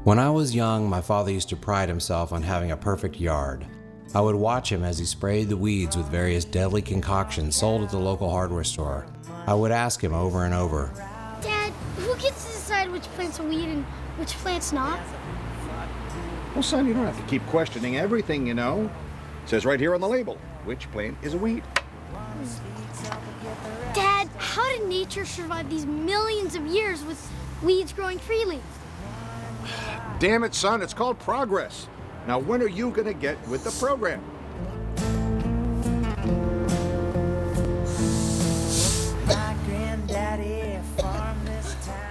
When I was young, my father used to pride himself on having a perfect yard. I would watch him as he sprayed the weeds with various deadly concoctions sold at the local hardware store. I would ask him over and over, Dad, who gets to decide which plant's a weed and which plant's not? Well, son, you don't have to keep questioning everything, you know. It says right here on the label, which plant is a weed. Dad, how did nature survive these millions of years with weeds growing freely? Damn it, son, it's called progress. Now, when are you going to get with the program?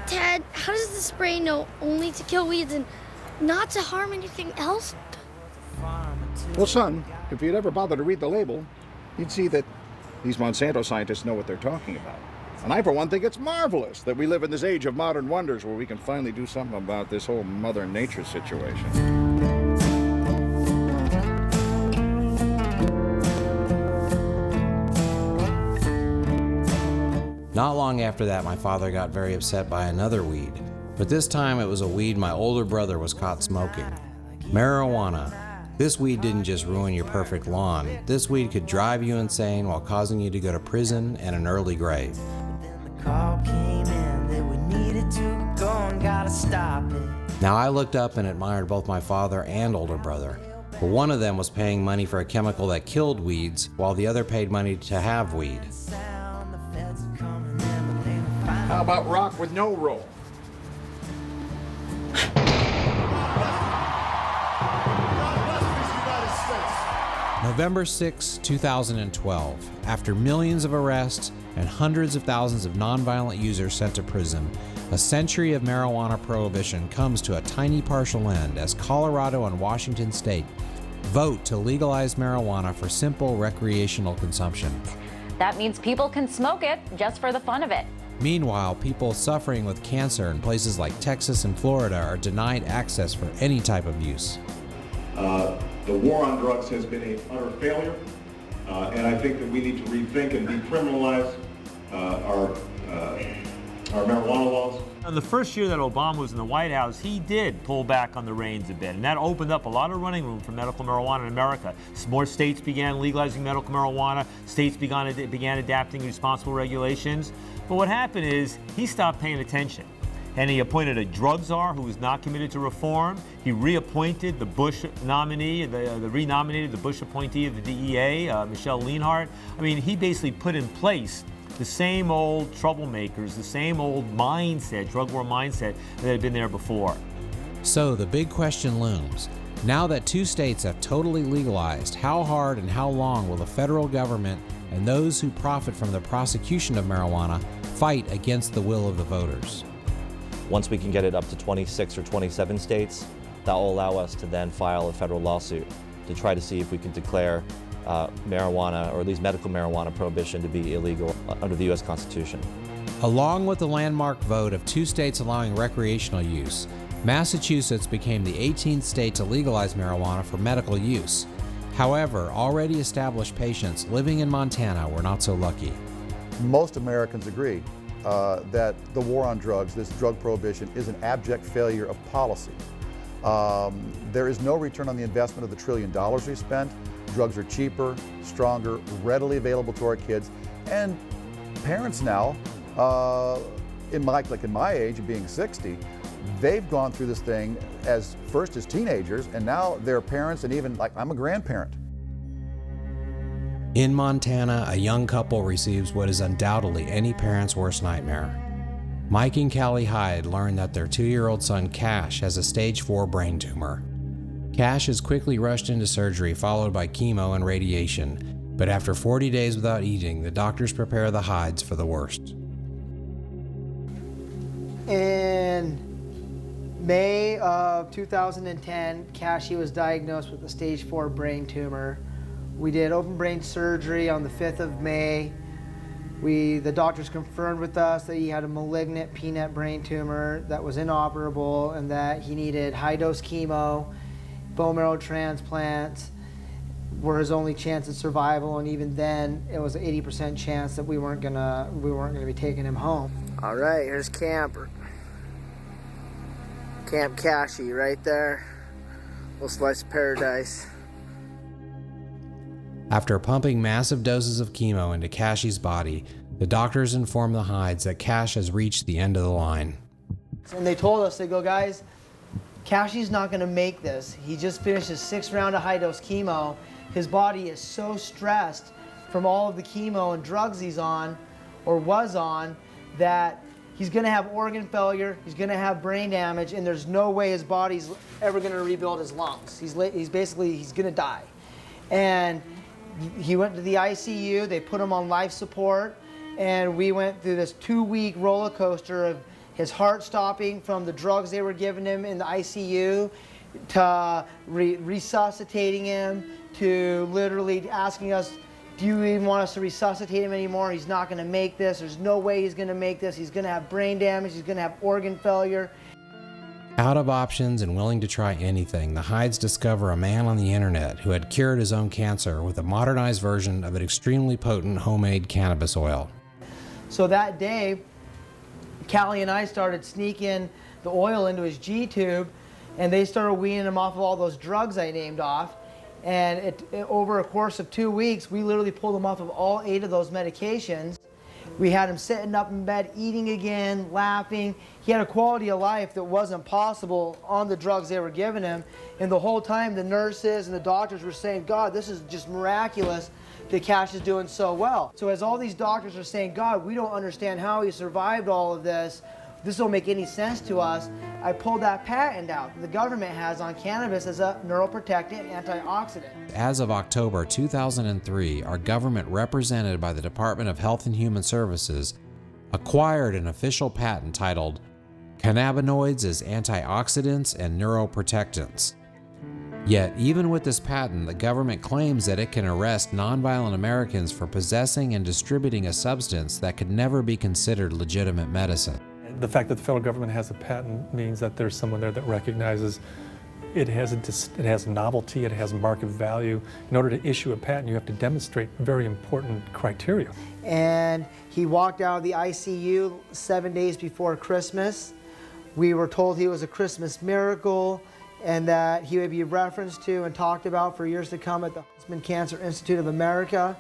Dad, how does the spray know only to kill weeds and not to harm anything else? Well, son, if you'd ever bother to read the label, you'd see that these Monsanto scientists know what they're talking about. And I, for one, think it's marvelous that we live in this age of modern wonders where we can finally do something about this whole Mother Nature situation. Not long after that, my father got very upset by another weed, but this time it was a weed my older brother was caught smoking. Marijuana. This weed didn't just ruin your perfect lawn. This weed could drive you insane while causing you to go to prison and an early grave. Now I looked up and admired both my father and older brother, but one of them was paying money for a chemical that killed weeds, while the other paid money to have weed. How about rock with no roll? November 6, 2012. After millions of arrests and hundreds of thousands of nonviolent users sent to prison, a century of marijuana prohibition comes to a tiny partial end as Colorado and Washington State vote to legalize marijuana for simple recreational consumption. That means people can smoke it just for the fun of it. Meanwhile, people suffering with cancer in places like Texas and Florida are denied access for any type of use. The war on drugs has been an utter failure, and I think that we need to rethink and decriminalize our marijuana laws. In the first year that Obama was in the White House, he did pull back on the reins a bit, and that opened up a lot of running room for medical marijuana in America. More states began legalizing medical marijuana. States began adapting responsible regulations. But what happened is he stopped paying attention, and he appointed a drug czar who was not committed to reform. He reappointed the Bush nominee, renominated the Bush appointee of the DEA, Michelle Leonhardt. I mean, he basically put in place the same old troublemakers, the same old mindset, drug war mindset that had been there before. So the big question looms. Now that 2 states have totally legalized, how hard and how long will the federal government and those who profit from the prosecution of marijuana fight against the will of the voters? Once we can get it up to 26 or 27 states, that will allow us to then file a federal lawsuit to try to see if we can declare marijuana, or at least medical marijuana prohibition, to be illegal under the U.S. Constitution. Along with the landmark vote of 2 states allowing recreational use, Massachusetts became the 18th state to legalize marijuana for medical use. However, already established patients living in Montana were not so lucky. Most Americans agree that the war on drugs, this drug prohibition, is an abject failure of policy. There is no return on the investment of the $1 trillion we spent. Drugs are cheaper, stronger, readily available to our kids, and parents now, in my age, being 60, they've gone through this thing first as teenagers, and now they're parents, and even like I'm a grandparent. In Montana, a young couple receives what is undoubtedly any parent's worst nightmare. Mike and Callie Hyde learn that their 2-year-old son Cash has a stage 4 brain tumor. Cash is quickly rushed into surgery, followed by chemo and radiation, but after 40 days without eating, the doctors prepare the Hydes for the worst. In May of 2010, Cashy was diagnosed with a stage 4 brain tumor. We did open brain surgery on the 5th of May. The doctors confirmed with us that he had a malignant peanut brain tumor that was inoperable and that he needed high-dose chemo. Bone marrow transplants were his only chance of survival, and even then, it was an 80% chance that we weren't gonna be taking him home. All right, here's camper. Camp Cashy right there. Little slice of paradise. After pumping massive doses of chemo into Cashy's body, the doctors informed the Hydes that Cash has reached the end of the line. And they told us, they go, guys, Cashy's not going to make this. He just finished his 6th round of high-dose chemo. His body is so stressed from all of the chemo and drugs he's on, or was on, that he's going to have organ failure, he's going to have brain damage, and there's no way his body's ever going to rebuild his lungs. He's going to die. And he went to the ICU, they put him on life support, and we went through this 2-week roller coaster of his heart stopping from the drugs they were giving him in the ICU, to resuscitating him, to literally asking us, do you even want us to resuscitate him anymore? He's not going to make this. There's no way he's going to make this. He's going to have brain damage. He's going to have organ failure. Out of options and willing to try anything, the Hydes discover a man on the internet who had cured his own cancer with a modernized version of an extremely potent homemade cannabis oil. So that day, Callie and I started sneaking the oil into his G-tube, and they started weaning him off of all those drugs I named off. And over a course of 2 weeks, we literally pulled him off of all 8 of those medications. We had him sitting up in bed, eating again, laughing. He had a quality of life that wasn't possible on the drugs they were giving him. And the whole time, the nurses and the doctors were saying, God, this is just miraculous that Cash is doing so well. So as all these doctors are saying, God, we don't understand how he survived all of this. This don't make any sense to us. I pulled that patent out the government has on cannabis as a neuroprotectant antioxidant. As of October 2003, our government, represented by the Department of Health and Human Services, acquired an official patent titled Cannabinoids as Antioxidants and Neuroprotectants. Yet, even with this patent, the government claims that it can arrest nonviolent Americans for possessing and distributing a substance that could never be considered legitimate medicine. The fact that the federal government has a patent means that there's someone there that recognizes it has novelty, it has market value. In order to issue a patent, you have to demonstrate very important criteria. And he walked out of the ICU 7 days before Christmas. We were told he was a Christmas miracle and that he would be referenced to and talked about for years to come at the Huntsman Cancer Institute of America.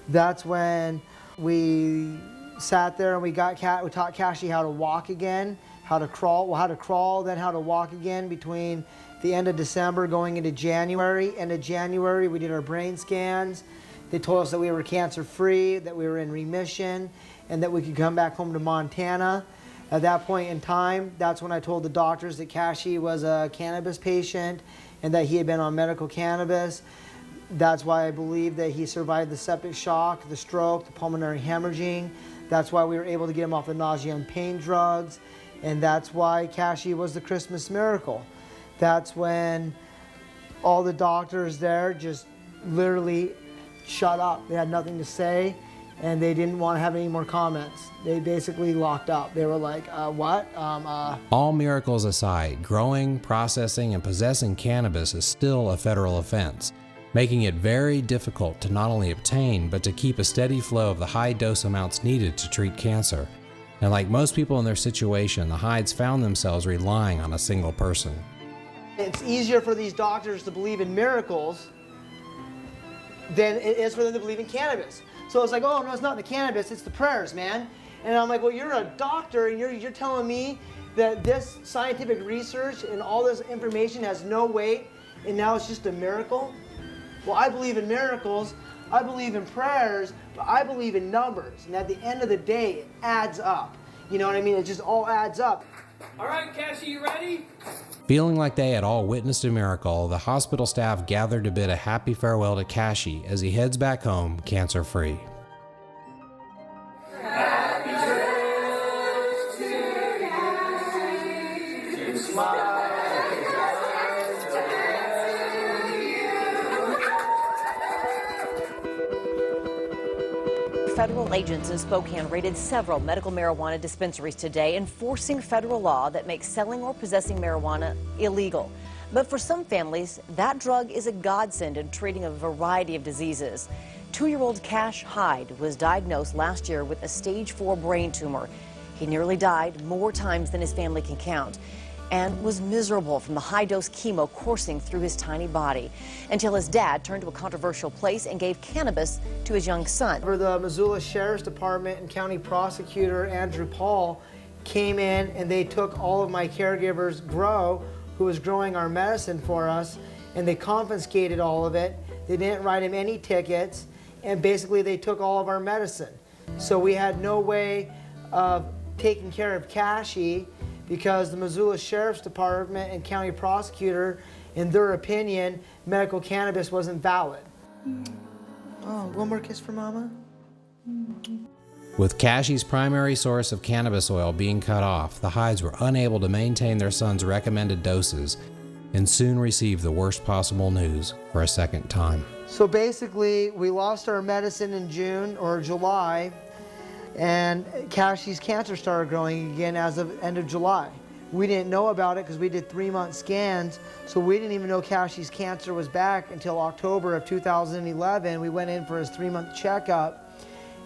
That's when we sat there and we taught Cashy how to walk again, how to crawl, then how to walk again between the end of December going into January. End of January, we did our brain scans. They told us that we were cancer-free, that we were in remission, and that we could come back home to Montana. At that point in time, that's when I told the doctors that Cashy was a cannabis patient and that he had been on medical cannabis. That's why I believe that he survived the septic shock, the stroke, the pulmonary hemorrhaging. That's why we were able to get him off the nausea and pain drugs. And that's why Cashy was the Christmas miracle. That's when all the doctors there just literally shut up. They had nothing to say, and they didn't want to have any more comments. They basically locked up. They were like, what? All miracles aside, growing, processing, and possessing cannabis is still a federal offense, making it very difficult to not only obtain, but to keep a steady flow of the high dose amounts needed to treat cancer. And like most people in their situation, the Hydes found themselves relying on a single person. It's easier for these doctors to believe in miracles than it is for them to believe in cannabis. So it's like, oh, no, it's not the cannabis, it's the prayers, man. And I'm like, well, you're a doctor and you're telling me that this scientific research and all this information has no weight and now it's just a miracle? Well, I believe in miracles, I believe in prayers, but I believe in numbers. And at the end of the day, it adds up. You know what I mean? It just all adds up. All right, Cashy, you ready? Feeling like they had all witnessed a miracle, the hospital staff gathered to bid a happy farewell to Cashy as he heads back home cancer-free. Happy Federal agents in Spokane raided several medical marijuana dispensaries today, enforcing federal law that makes selling or possessing marijuana illegal. But for some families, that drug is a godsend in treating a variety of diseases. 2-year-old Cash Hyde was diagnosed last year with a stage 4 brain tumor. He nearly died more times than his family can count. and was miserable from the high-dose chemo coursing through his tiny body until his dad turned to a controversial place and gave cannabis to his young son. The Missoula Sheriff's Department and County Prosecutor Andrew Paul came in and they took all of my caregiver's grow, who was growing our medicine for us, and they confiscated all of it. They didn't write him any tickets, and basically they took all of our medicine. So we had no way of taking care of Cashy because the Missoula Sheriff's Department and County Prosecutor, in their opinion, medical cannabis wasn't valid. Oh, one more kiss for Mama? With Cashy's primary source of cannabis oil being cut off, the Hydes were unable to maintain their son's recommended doses and soon received the worst possible news for a second time. So basically, we lost our medicine in June or July, and Cashy's cancer started growing again as of end of July. We didn't know about it because we did 3-month scans, so we didn't even know Cashy's cancer was back until October of 2011. We went in for his 3-month checkup,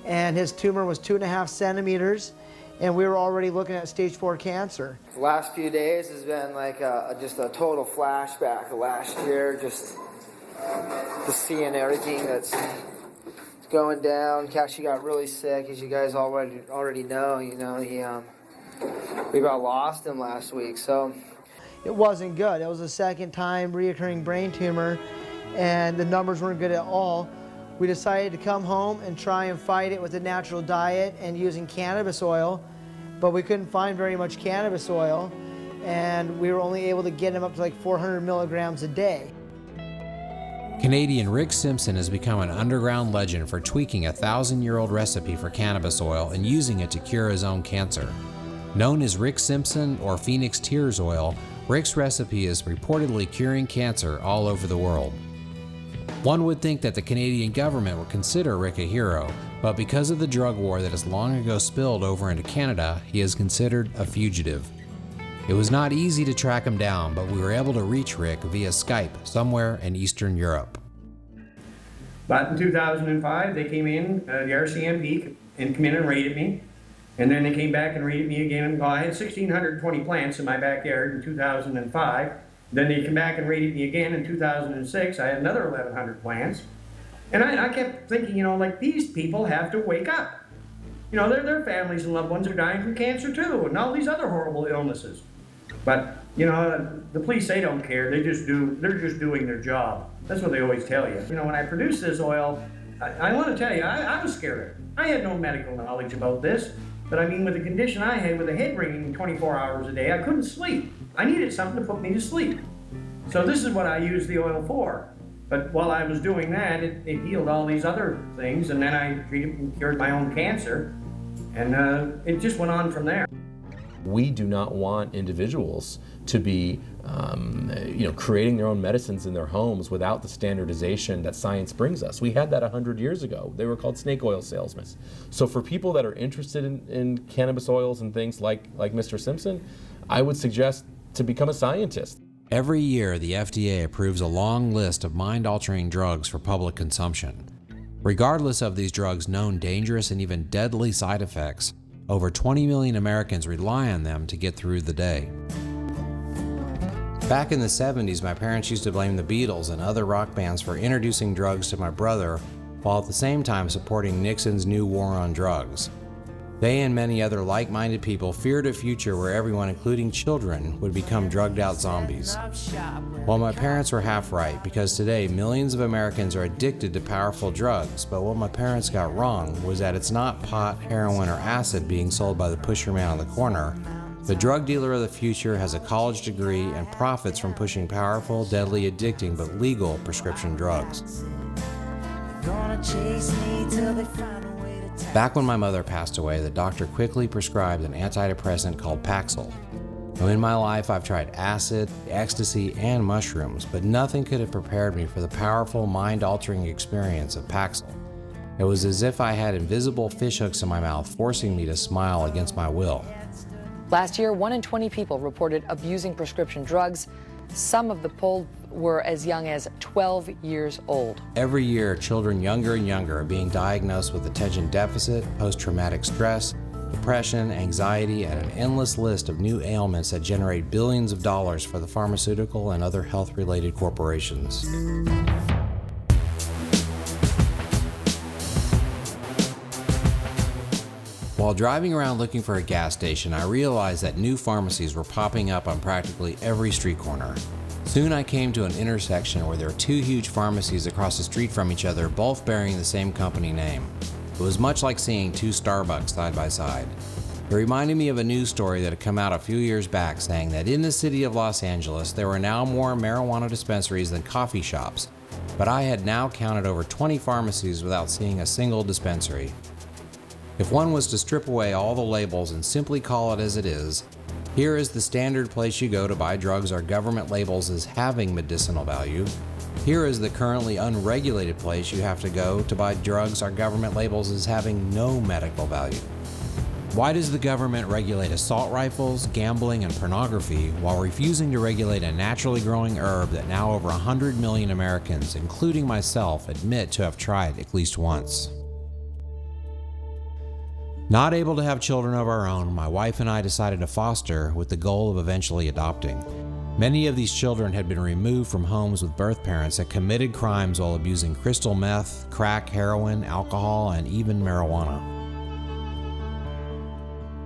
and his tumor was 2.5 centimeters, and we were already looking at stage 4 cancer. The last few days has been like just a total flashback of last year, just seeing everything that's going down. Cashy got really sick, as you guys already know. We got lost him last week, so. It wasn't good. It was a second time reoccurring brain tumor, and the numbers weren't good at all. We decided to come home and try and fight it with a natural diet and using cannabis oil, but we couldn't find very much cannabis oil, and we were only able to get him up to like 400 milligrams a day. Canadian Rick Simpson has become an underground legend for tweaking a 1,000-year-old recipe for cannabis oil and using it to cure his own cancer. Known as Rick Simpson or Phoenix Tears oil, Rick's recipe is reportedly curing cancer all over the world. One would think that the Canadian government would consider Rick a hero, but because of the drug war that has long ago spilled over into Canada, he is considered a fugitive. It was not easy to track him down, but we were able to reach Rick via Skype somewhere in Eastern Europe. But in 2005, they came in, the RCMP, and come in and raided me. And then they came back and raided me again. Well, I had 1,620 plants in my backyard in 2005. Then they came back and raided me again in 2006. I had another 1,100 plants. And I kept thinking, like, these people have to wake up. Their families and loved ones are dying from cancer too, and all these other horrible illnesses. But, the police, they don't care. They're just doing their job. That's what they always tell you. When I produced this oil, I want to tell you, I was scared. I had no medical knowledge about this. But I mean, with the condition I had, with a head ringing 24 hours a day, I couldn't sleep. I needed something to put me to sleep. So this is what I used the oil for. But while I was doing that, it healed all these other things, and then I treated and cured my own cancer, and it just went on from there. We do not want individuals to be creating their own medicines in their homes without the standardization that science brings us. We had that 100 years ago. They were called snake oil salesmen. So for people that are interested in cannabis oils and things like Mr. Simpson, I would suggest to become a scientist. Every year, the FDA approves a long list of mind-altering drugs for public consumption. Regardless of these drugs' known dangerous and even deadly side effects, over 20 million Americans rely on them to get through the day. Back in the 70s, my parents used to blame the Beatles and other rock bands for introducing drugs to my brother, while at the same time supporting Nixon's new war on drugs. They and many other like-minded people feared a future where everyone, including children, would become drugged-out zombies. Well, my parents were half right, because today millions of Americans are addicted to powerful drugs, but what my parents got wrong was that it's not pot, heroin, or acid being sold by the pusher man on the corner. The drug dealer of the future has a college degree and profits from pushing powerful, deadly, addicting, but legal prescription drugs. Back when my mother passed away, the doctor quickly prescribed an antidepressant called Paxil. Now, in my life, I've tried acid, ecstasy, and mushrooms, but nothing could have prepared me for the powerful, mind-altering experience of Paxil. It was as if I had invisible fishhooks in my mouth, forcing me to smile against my will. Last year, 1 in 20 people reported abusing prescription drugs. Some of the polled were as young as 12 years old. Every year, children younger and younger are being diagnosed with attention deficit, post-traumatic stress, depression, anxiety, and an endless list of new ailments that generate billions of dollars for the pharmaceutical and other health-related corporations. While driving around looking for a gas station, I realized that new pharmacies were popping up on practically every street corner. Soon I came to an intersection where there were two huge pharmacies across the street from each other, both bearing the same company name. It was much like seeing two Starbucks side by side. It reminded me of a news story that had come out a few years back saying that in the city of Los Angeles there were now more marijuana dispensaries than coffee shops, but I had now counted over 20 pharmacies without seeing a single dispensary. If one was to strip away all the labels and simply call it as it is, here is the standard place you go to buy drugs our government labels as having medicinal value. Here is the currently unregulated place you have to go to buy drugs our government labels as having no medical value. Why does the government regulate assault rifles, gambling, and pornography while refusing to regulate a naturally growing herb that now over 100 million Americans, including myself, admit to have tried at least once? Not able to have children of our own, my wife and I decided to foster with the goal of eventually adopting. Many of these children had been removed from homes with birth parents that committed crimes while abusing crystal meth, crack, heroin, alcohol, and even marijuana.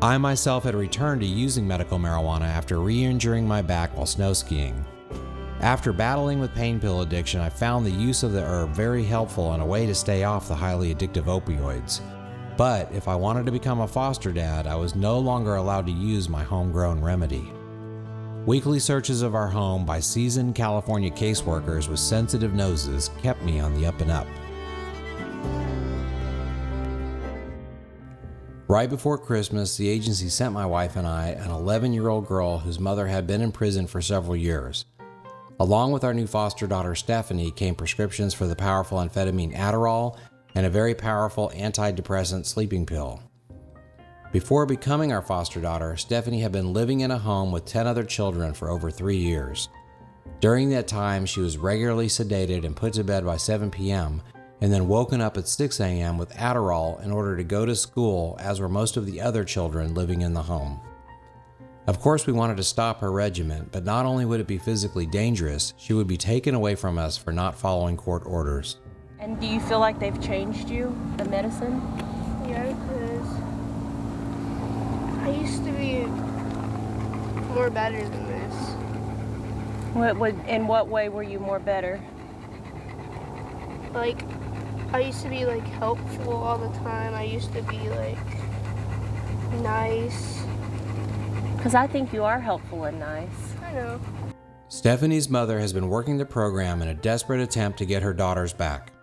I myself had returned to using medical marijuana after re-injuring my back while snow skiing. After battling with pain pill addiction, I found the use of the herb very helpful and a way to stay off the highly addictive opioids. But if I wanted to become a foster dad, I was no longer allowed to use my homegrown remedy. Weekly searches of our home by seasoned California caseworkers with sensitive noses kept me on the up and up. Right before Christmas, the agency sent my wife and I an 11-year-old girl whose mother had been in prison for several years. Along with our new foster daughter Stephanie came prescriptions for the powerful amphetamine Adderall and a very powerful antidepressant sleeping pill. Before becoming our foster daughter, Stephanie had been living in a home with 10 other children for over 3 years. During that time, she was regularly sedated and put to bed by 7 p.m., and then woken up at 6 a.m. with Adderall in order to go to school, as were most of the other children living in the home. Of course, we wanted to stop her regimen, but not only would it be physically dangerous, she would be taken away from us for not following court orders. And do you feel like they've changed you, the medicine? Yeah, because I used to be more better than this. In what way were you more better? Like, I used to be like helpful all the time. I used to be like nice. Because I think you are helpful and nice. I know. Stephanie's mother has been working the program in a desperate attempt to get her daughters back.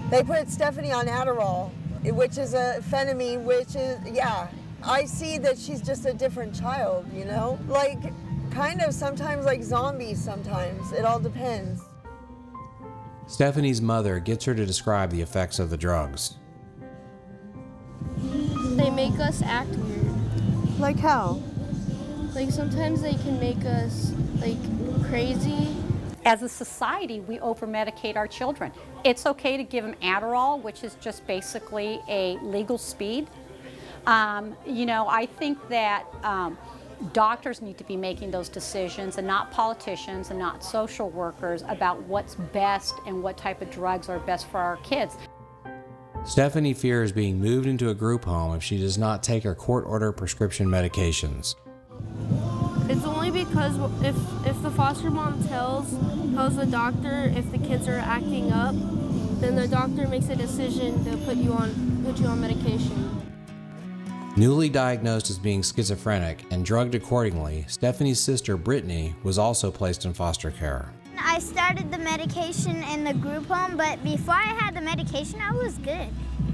They put Stephanie on Adderall, which is a amphetamine, which is, yeah, I see that she's just a different child, you know? Like, kind of sometimes like zombies sometimes. It all depends. Stephanie's mother gets her to describe the effects of the drugs. They make us act weird. Like how? Like sometimes they can make us like crazy. As a society, we over-medicate our children. It's okay to give them Adderall, which is just basically a legal speed. I think that doctors need to be making those decisions and not politicians and not social workers about what's best and what type of drugs are best for our kids. Stephanie fears being moved into a group home if she does not take her court-ordered prescription medications. It's only because if the foster mom tells the doctor if the kids are acting up, then the doctor makes a decision to put you on medication. Newly diagnosed as being schizophrenic and drugged accordingly, Stephanie's sister Brittany was also placed in foster care. I started the medication in the group home, but before I had the medication, I was good.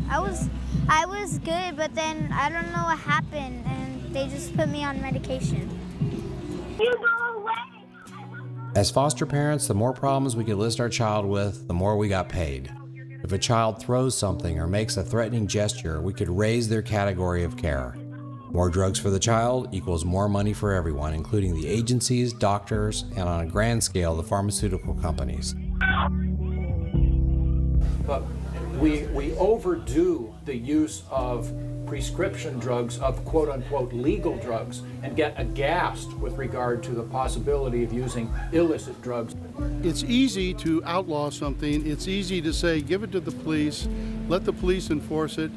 I was good, but then I don't know what happened, and they just put me on medication. You go away! As foster parents, the more problems we could list our child with, the more we got paid. If a child throws something or makes a threatening gesture, we could raise their category of care. More drugs for the child equals more money for everyone, including the agencies, doctors, and on a grand scale, the pharmaceutical companies. But we overdo the use of prescription drugs of quote-unquote legal drugs and get aghast with regard to the possibility of using illicit drugs. It's easy to outlaw something. It's easy to say, give it to the police, let the police enforce it.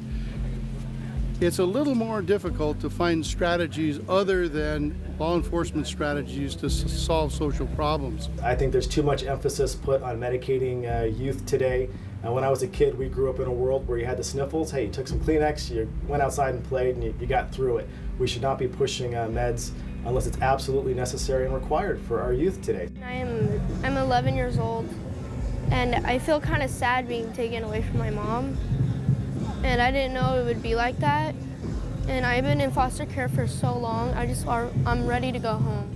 It's a little more difficult to find strategies other than law enforcement strategies to solve social problems. I think there's too much emphasis put on medicating youth today. When I was a kid, we grew up in a world where you had the sniffles. Hey, you took some Kleenex, you went outside and played, and you got through it. We should not be pushing meds unless it's absolutely necessary and required for our youth today. I'm 11 years old, and I feel kind of sad being taken away from my mom. And I didn't know it would be like that. And I've been in foster care for so long, I'm ready to go home.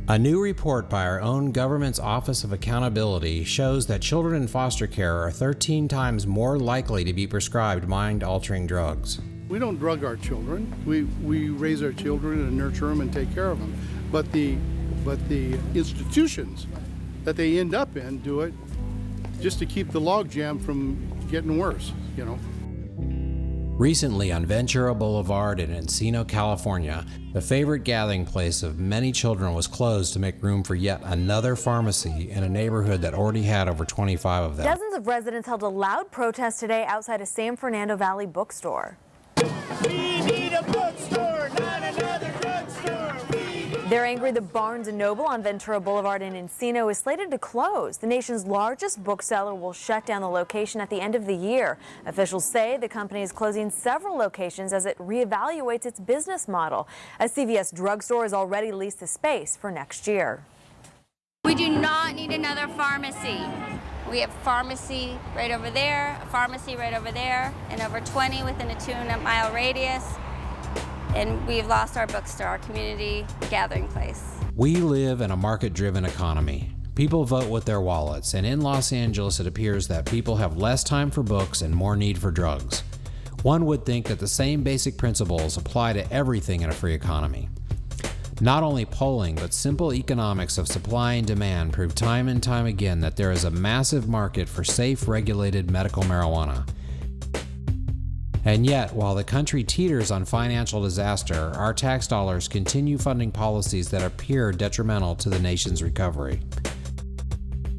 A new report by our own government's Office of Accountability shows that children in foster care are 13 times more likely to be prescribed mind-altering drugs. We don't drug our children. We raise our children and nurture them and take care of them. But the institutions that they end up in do it just to keep the logjam from getting worse, you know. Recently on Ventura Boulevard in Encino, California, the favorite gathering place of many children was closed to make room for yet another pharmacy in a neighborhood that already had over 25 of them. Dozens of residents held a loud protest today outside a San Fernando Valley bookstore. We need a bookstore, not another drugstore. They're angry the Barnes & Noble on Ventura Boulevard in Encino is slated to close. The nation's largest bookseller will shut down the location at the end of the year. Officials say the company is closing several locations as it reevaluates its business model. A CVS drugstore has already leased the space for next year. We do not need another pharmacy. We have pharmacy right over there, a pharmacy right over there, and over 20 within a 2-mile radius. And we've lost our bookstore, our community gathering place. We live in a market-driven economy. People vote with their wallets, and in Los Angeles it appears that people have less time for books and more need for drugs. One would think that the same basic principles apply to everything in a free economy. Not only polling, but simple economics of supply and demand prove time and time again that there is a massive market for safe, regulated medical marijuana. And yet, while the country teeters on financial disaster, our tax dollars continue funding policies that appear detrimental to the nation's recovery.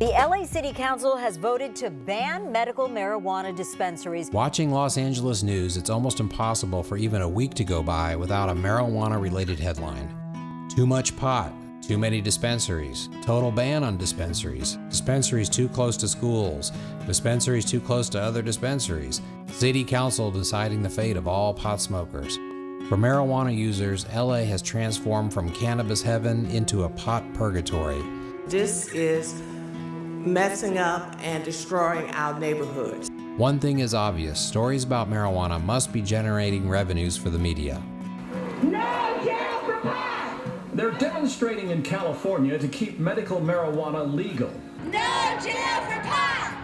The LA City Council has voted to ban medical marijuana dispensaries. Watching Los Angeles news, it's almost impossible for even a week to go by without a marijuana-related headline. Too much pot, too many dispensaries, total ban on dispensaries, dispensaries too close to schools, dispensaries too close to other dispensaries, City Council deciding the fate of all pot smokers. For marijuana users, LA has transformed from cannabis heaven into a pot purgatory. This is messing up and destroying our neighborhoods. One thing is obvious, stories about marijuana must be generating revenues for the media. No jail for pot! They're demonstrating in California to keep medical marijuana legal. No jail for pot!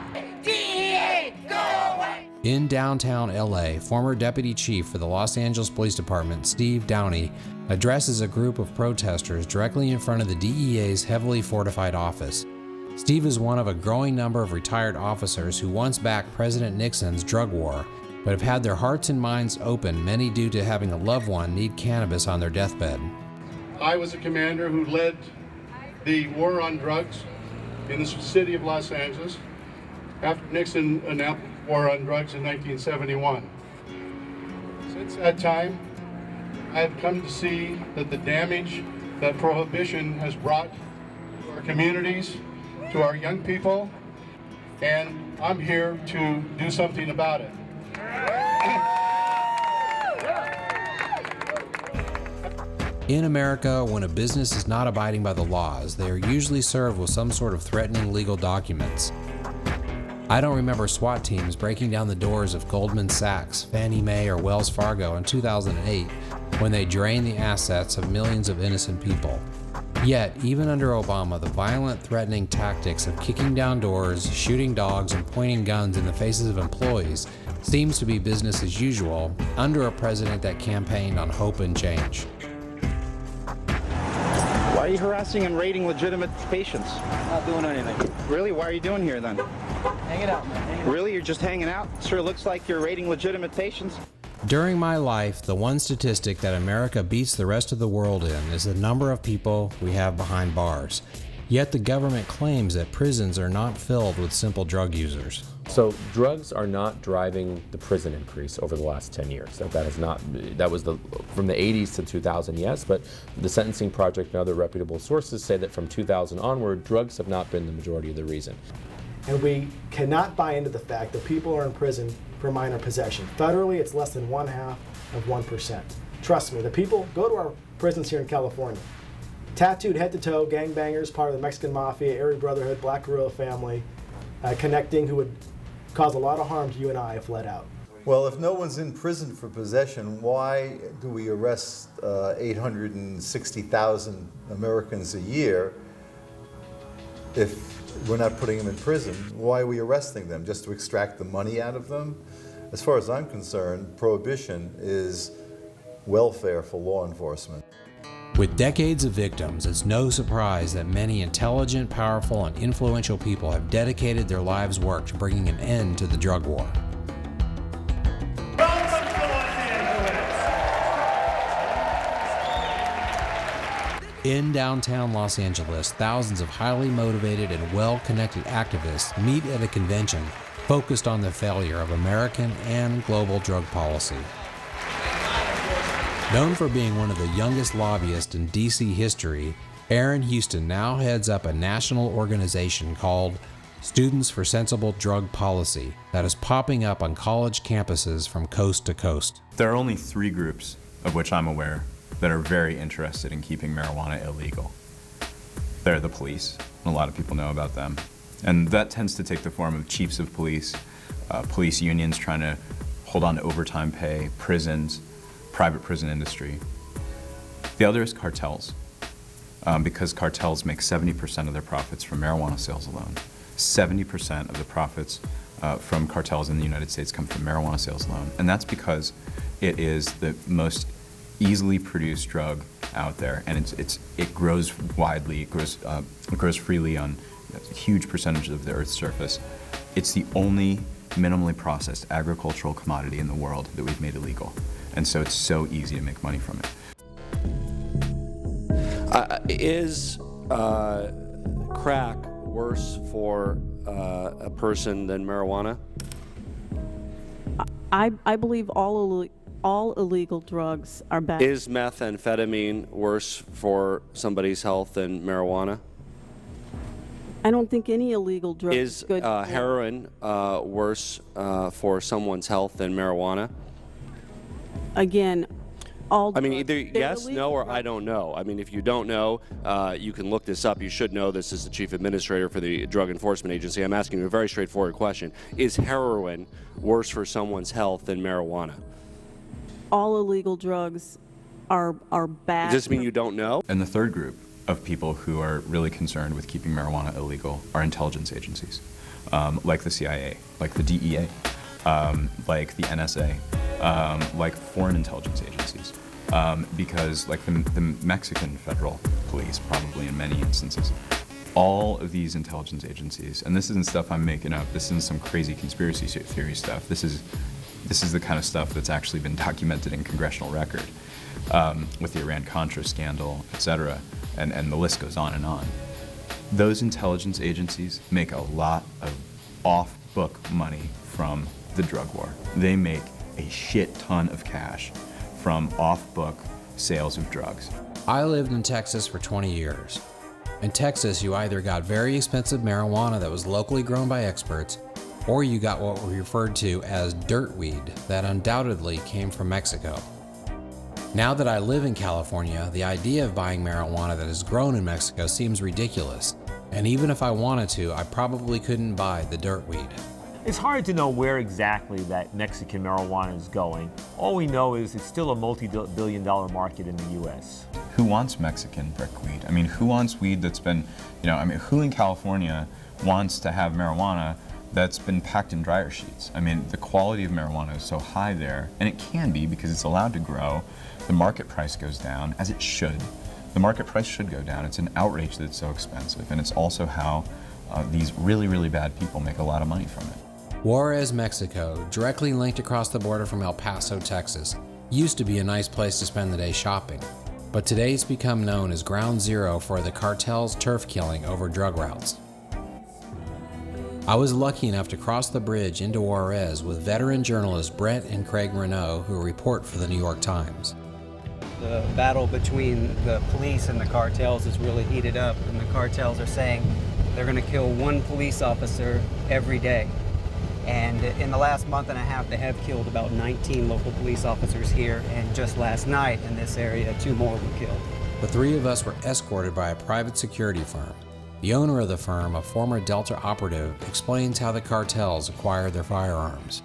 DEA, go away! In downtown LA, former deputy chief for the Los Angeles Police Department, Steve Downey, addresses a group of protesters directly in front of the DEA's heavily fortified office. Steve is one of a growing number of retired officers who once backed President Nixon's drug war, but have had their hearts and minds open, many due to having a loved one need cannabis on their deathbed. I was a commander who led the war on drugs in the city of Los Angeles after Nixon announced war on drugs in 1971. Since that time, I have come to see that the damage that prohibition has brought to our communities, to our young people, and I'm here to do something about it. In America, when a business is not abiding by the laws, they are usually served with some sort of threatening legal documents. I don't remember SWAT teams breaking down the doors of Goldman Sachs, Fannie Mae, or Wells Fargo in 2008 when they drained the assets of millions of innocent people. Yet, even under Obama, the violent, threatening tactics of kicking down doors, shooting dogs, and pointing guns in the faces of employees seems to be business as usual under a president that campaigned on hope and change. Why are you harassing and raiding legitimate patients? Not doing anything. Really? Why are you doing here then? Hanging out, man. Hanging out. Really? You're just hanging out? Sure looks like you're raiding legitimate patients. During my life, the one statistic that America beats the rest of the world in is the number of people we have behind bars. Yet the government claims that prisons are not filled with simple drug users. So drugs are not driving the prison increase over the last 10 years. That was from the 80s to 2000, yes, but the Sentencing Project and other reputable sources say that from 2000 onward, drugs have not been the majority of the reason. And we cannot buy into the fact that people are in prison for minor possession. Federally, it's less than 0.5%. Trust me, the people go to our prisons here in California. Tattooed head to toe, gangbangers, part of the Mexican Mafia, Erie Brotherhood, Black Guerrilla family, connecting, who would cause a lot of harm to you and I if let out. Well, if no one's in prison for possession, why do we arrest 860,000 Americans a year if we're not putting them in prison? Why are we arresting them? Just to extract the money out of them? As far as I'm concerned, prohibition is welfare for law enforcement. With decades of victims, it's no surprise that many intelligent, powerful, and influential people have dedicated their lives' work to bringing an end to the drug war. In downtown Los Angeles, thousands of highly motivated and well-connected activists meet at a convention focused on the failure of American and global drug policy. Known for being one of the youngest lobbyists in D.C. history, Aaron Houston now heads up a national organization called Students for Sensible Drug Policy that is popping up on college campuses from coast to coast. There are only 3 groups of which I'm aware that are very interested in keeping marijuana illegal. They're the police, and a lot of people know about them. And that tends to take the form of chiefs of police, police unions trying to hold on to overtime pay, prisons, private prison industry. The other is cartels, because cartels make 70% of their profits from marijuana sales alone. 70% of the profits from cartels in the United States come from marijuana sales alone. And that's because it is the most easily produced drug out there, and it grows widely, it grows freely on a huge percentage of the Earth's surface. It's the only minimally processed agricultural commodity in the world that we've made illegal. And so it's so easy to make money from it. Is crack worse for a person than marijuana? I believe all illegal drugs are bad. Is methamphetamine worse for somebody's health than marijuana? I don't think any illegal drug is good. Heroin worse for someone's health than marijuana? Again, all I mean, either drugs, yes, no, or I don't know. I mean, if you don't know, you can look this up. You should know this as the chief administrator for the Drug Enforcement Agency. I'm asking you a very straightforward question. Is heroin worse for someone's health than marijuana? all illegal drugs are bad. Does this mean you don't know? And the third group of people who are really concerned with keeping marijuana illegal are intelligence agencies, like the CIA, like the DEA, like the NSA, like foreign intelligence agencies, because like the Mexican federal police, probably in many instances, all of these intelligence agencies, and this isn't stuff I'm making up, this isn't some crazy conspiracy theory stuff, this is the kind of stuff that's actually been documented in congressional record, with the Iran-Contra scandal, etc., and the list goes on and on. Those intelligence agencies make a lot of off-book money from the drug war. They make a shit ton of cash from off-book sales of drugs. I lived in Texas for 20 years. In Texas, you either got very expensive marijuana that was locally grown by experts, or you got what we referred to as dirt weed that undoubtedly came from Mexico. Now that I live in California, the idea of buying marijuana that is grown in Mexico seems ridiculous, and even if I wanted to, I probably couldn't buy the dirt weed. It's hard to know where exactly that Mexican marijuana is going. All we know is it's still a multi-billion-dollar market in the U.S. Who wants Mexican brickweed? I mean, who wants weed that's been, who in California wants to have marijuana that's been packed in dryer sheets? I mean, the quality of marijuana is so high there, and it can be because it's allowed to grow. The market price goes down, as it should. The market price should go down. It's an outrage that it's so expensive, and it's also how these really, really bad people make a lot of money from it. Juarez, Mexico, directly linked across the border from El Paso, Texas, used to be a nice place to spend the day shopping, but today it's become known as ground zero for the cartel's turf killing over drug routes. I was lucky enough to cross the bridge into Juarez with veteran journalists Brent and Craig Renault, who report for the New York Times. The battle between the police and the cartels is really heated up, and the cartels are saying they're going to kill one police officer every day. And in the last month and a half, they have killed about 19 local police officers here, and just last night in this area, 2 more were killed. The 3 of us were escorted by a private security firm. The owner of the firm, a former Delta operative, explains how the cartels acquire their firearms.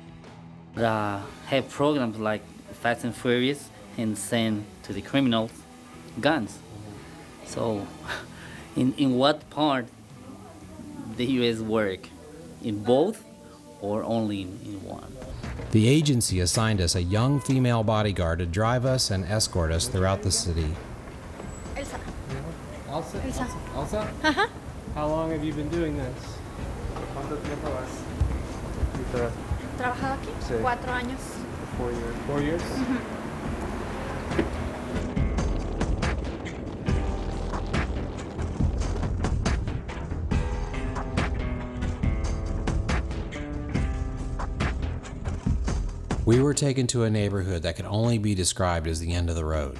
Have programs like Fast and Furious and send to the criminals guns. So, in what part the U.S. work? In both or only in one? The agency assigned us a young female bodyguard to drive us and escort us throughout the city. Elsa. Elsa? Elsa. Elsa? Ajá. How long have you been doing this? ¿Cuánto tiempo has Trabajado aquí Sí. 4 años. 4 years. 4 years? We were taken to a neighborhood that could only be described as the end of the road.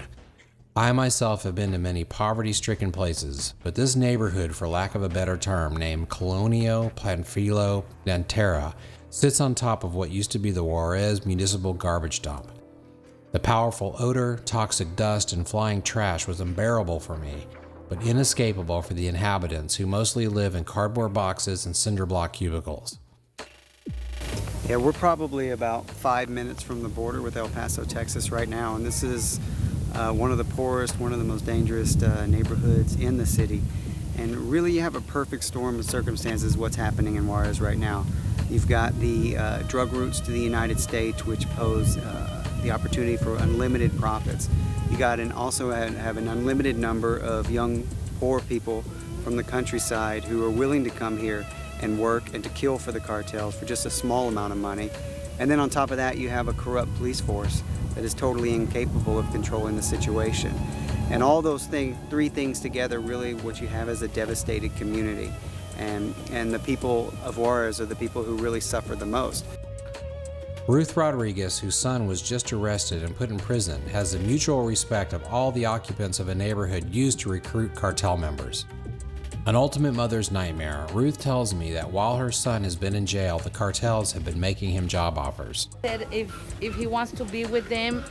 I myself have been to many poverty-stricken places, but this neighborhood, for lack of a better term, named Colonio Panfilo Dantera, sits on top of what used to be the Juarez Municipal Garbage Dump. The powerful odor, toxic dust, and flying trash was unbearable for me, but inescapable for the inhabitants who mostly live in cardboard boxes and cinder block cubicles. Yeah, we're probably about 5 minutes from the border with El Paso, Texas right now, and this is one of the poorest, one of the most dangerous neighborhoods in the city. And really you have a perfect storm of circumstances what's happening in Juarez right now. You've got the drug routes to the United States, which pose the opportunity for unlimited profits. You got also have an unlimited number of young, poor people from the countryside who are willing to come here and work and to kill for the cartels for just a small amount of money. And then on top of that, you have a corrupt police force that is totally incapable of controlling the situation. And all those things, 3 things together, really what you have is a devastated community. And the people of Juarez are the people who really suffer the most. Ruth Rodriguez, whose son was just arrested and put in prison, has the mutual respect of all the occupants of a neighborhood used to recruit cartel members. An ultimate mother's nightmare, Ruth tells me that while her son has been in jail, the cartels have been making him job offers. If he wants to be with them,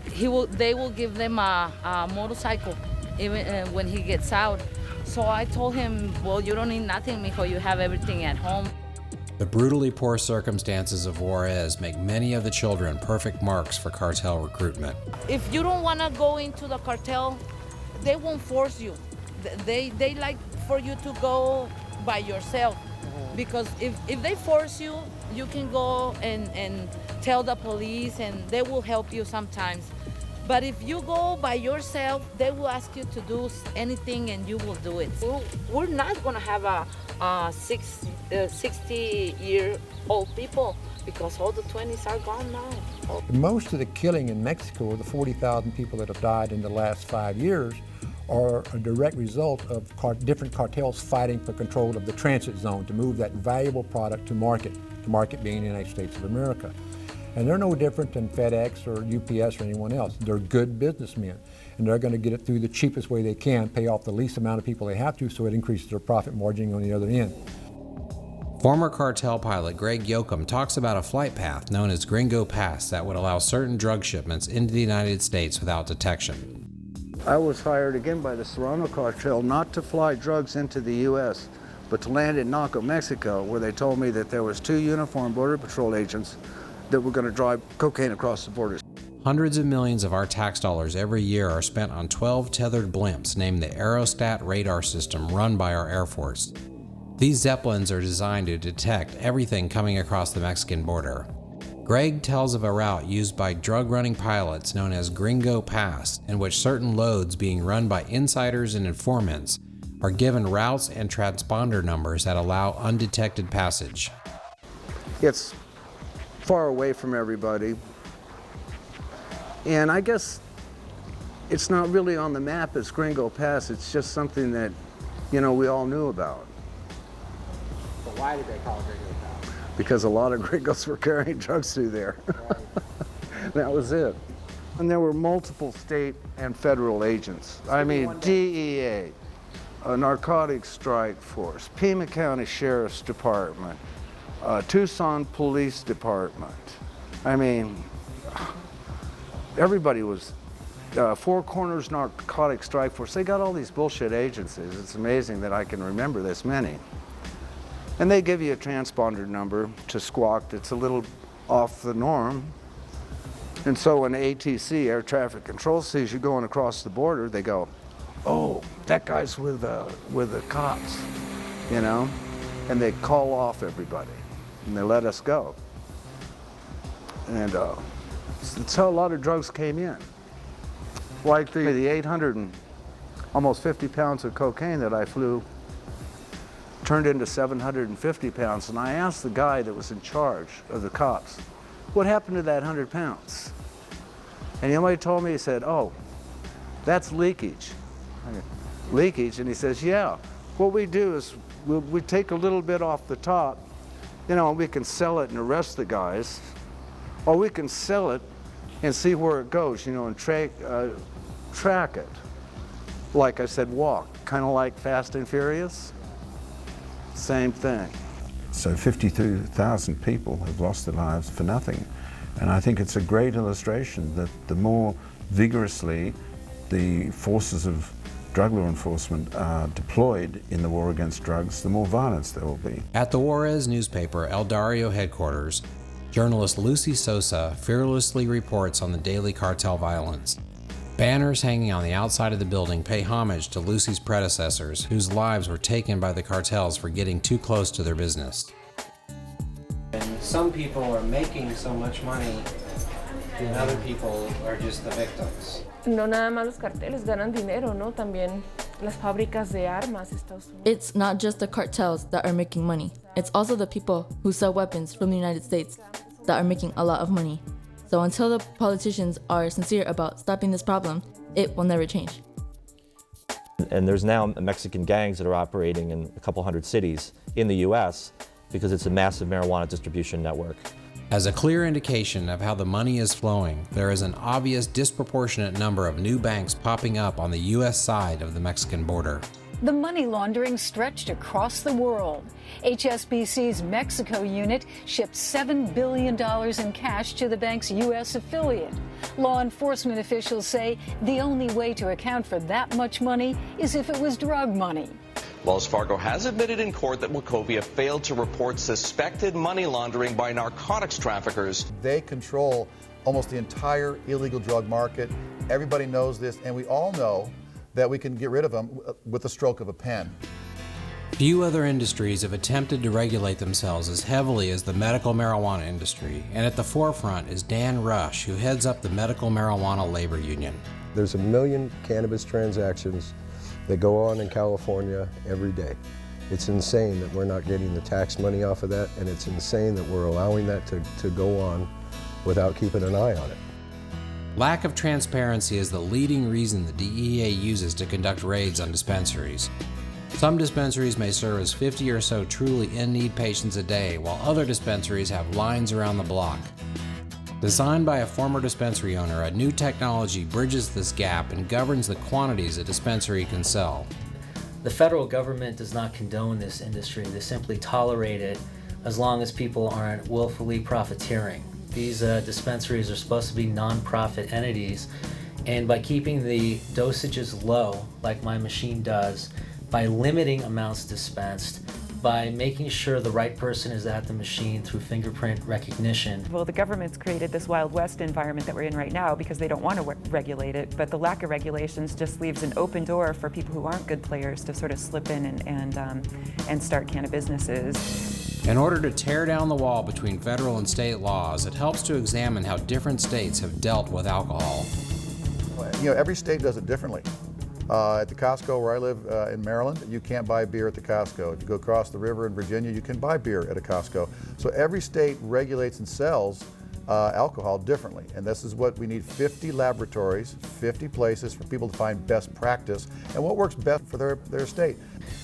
they will give them a motorcycle even when he gets out. So I told him, well, you don't need nothing, mijo, you have everything at home. The brutally poor circumstances of Juarez make many of the children perfect marks for cartel recruitment. If you don't want to go into the cartel, they won't force you. They like for you to go by yourself, because if they force you, you can go and tell the police and they will help you sometimes. But if you go by yourself, they will ask you to do anything and you will do it. We're not gonna have a 60-year-old people, because all the 20s are gone now. Most of the killing in Mexico, the 40,000 people that have died in the last 5 years, are a direct result of different cartels fighting for control of the transit zone to move that valuable product to market being the United States of America. And they're no different than FedEx or UPS or anyone else. They're good businessmen, and they're going to get it through the cheapest way they can, pay off the least amount of people they have to, so it increases their profit margin on the other end. Former cartel pilot Greg Yoakum talks about a flight path known as Gringo Pass that would allow certain drug shipments into the United States without detection. I was hired again by the Serrano cartel not to fly drugs into the U.S., but to land in Narco, Mexico, where they told me that there was 2 uniformed Border Patrol agents that were going to drive cocaine across the border. Hundreds of millions of our tax dollars every year are spent on 12 tethered blimps named the Aerostat radar system run by our Air Force. These Zeppelins are designed to detect everything coming across the Mexican border. Greg tells of a route used by drug-running pilots known as Gringo Pass, in which certain loads being run by insiders and informants are given routes and transponder numbers that allow undetected passage. It's far away from everybody. And I guess it's not really on the map as Gringo Pass. It's just something that, you know, we all knew about. But why did they call it Gringo Pass? Because a lot of gringos were carrying drugs through there. Right. That was it. And there were multiple state and federal agents. I mean, DEA, a narcotics strike force, Pima County Sheriff's Department, Tucson Police Department. I mean, everybody was, Four Corners Narcotics Strike Force. They got all these bullshit agencies. It's amazing that I can remember this many. And they give you a transponder number to squawk that's a little off the norm. And so when ATC, Air Traffic Control, sees you going across the border, they go, oh, that guy's with the cops, you know? And they call off everybody, and they let us go. And that's how a lot of drugs came in. Like the 800 and almost 50 pounds of cocaine that I flew turned into 750 pounds. And I asked the guy that was in charge of the cops, what happened to that 100 pounds? And somebody told me, he said, oh, that's leakage. Leakage? And he says, yeah. What we do is we take a little bit off the top, you know, we can sell it and arrest the guys, or we can sell it and see where it goes, you know, and track it. Like I said, walk, kind of like Fast and Furious. Same thing. So 52,000 people have lost their lives for nothing. And I think it's a great illustration that the more vigorously the forces of drug law enforcement are deployed in the war against drugs, the more violence there will be. At the Juarez newspaper El Dario headquarters, journalist Lucy Sosa fearlessly reports on the daily cartel violence. Banners hanging on the outside of the building pay homage to Lucy's predecessors, whose lives were taken by the cartels for getting too close to their business. And some people are making so much money, and other people are just the victims. No nada más los carteles ganan dinero, ¿no? También las fábricas de armas, Estados Unidos. It's not just the cartels that are making money. It's also the people who sell weapons from the United States that are making a lot of money. So until the politicians are sincere about stopping this problem, it will never change. And there's now Mexican gangs that are operating in a couple hundred cities in the US because it's a massive marijuana distribution network. As a clear indication of how the money is flowing, there is an obvious disproportionate number of new banks popping up on the US side of the Mexican border. The money laundering stretched across the world. HSBC's Mexico unit shipped $7 billion in cash to the bank's U.S. affiliate. Law enforcement officials say the only way to account for that much money is if it was drug money. Wells Fargo has admitted in court that Wachovia failed to report suspected money laundering by narcotics traffickers. They control almost the entire illegal drug market. Everybody knows this, and we all know that we can get rid of them with the stroke of a pen. Few other industries have attempted to regulate themselves as heavily as the medical marijuana industry, and at the forefront is Dan Rush, who heads up the Medical Marijuana Labor Union. There's 1 million cannabis transactions that go on in California every day. It's insane that we're not getting the tax money off of that, and it's insane that we're allowing that to go on without keeping an eye on it. Lack of transparency is the leading reason the DEA uses to conduct raids on dispensaries. Some dispensaries may serve as 50 or so truly in-need patients a day, while other dispensaries have lines around the block. Designed by a former dispensary owner, a new technology bridges this gap and governs the quantities a dispensary can sell. The federal government does not condone this industry. They simply tolerate it as long as people aren't willfully profiteering. These dispensaries are supposed to be non-profit entities, and by keeping the dosages low, like my machine does, by limiting amounts dispensed, by making sure the right person is at the machine through fingerprint recognition. Well, the government's created this Wild West environment that we're in right now because they don't want to regulate it, but the lack of regulations just leaves an open door for people who aren't good players to sort of slip in and start cannabis businesses. In order to tear down the wall between federal and state laws, it helps to examine how different states have dealt with alcohol. You know, every state does it differently. At the Costco where I live in Maryland, you can't buy beer at the Costco. If you go across the river in Virginia, you can buy beer at a Costco. So every state regulates and sells alcohol differently. And this is what we need: 50 laboratories, 50 places for people to find best practice and what works best for their state.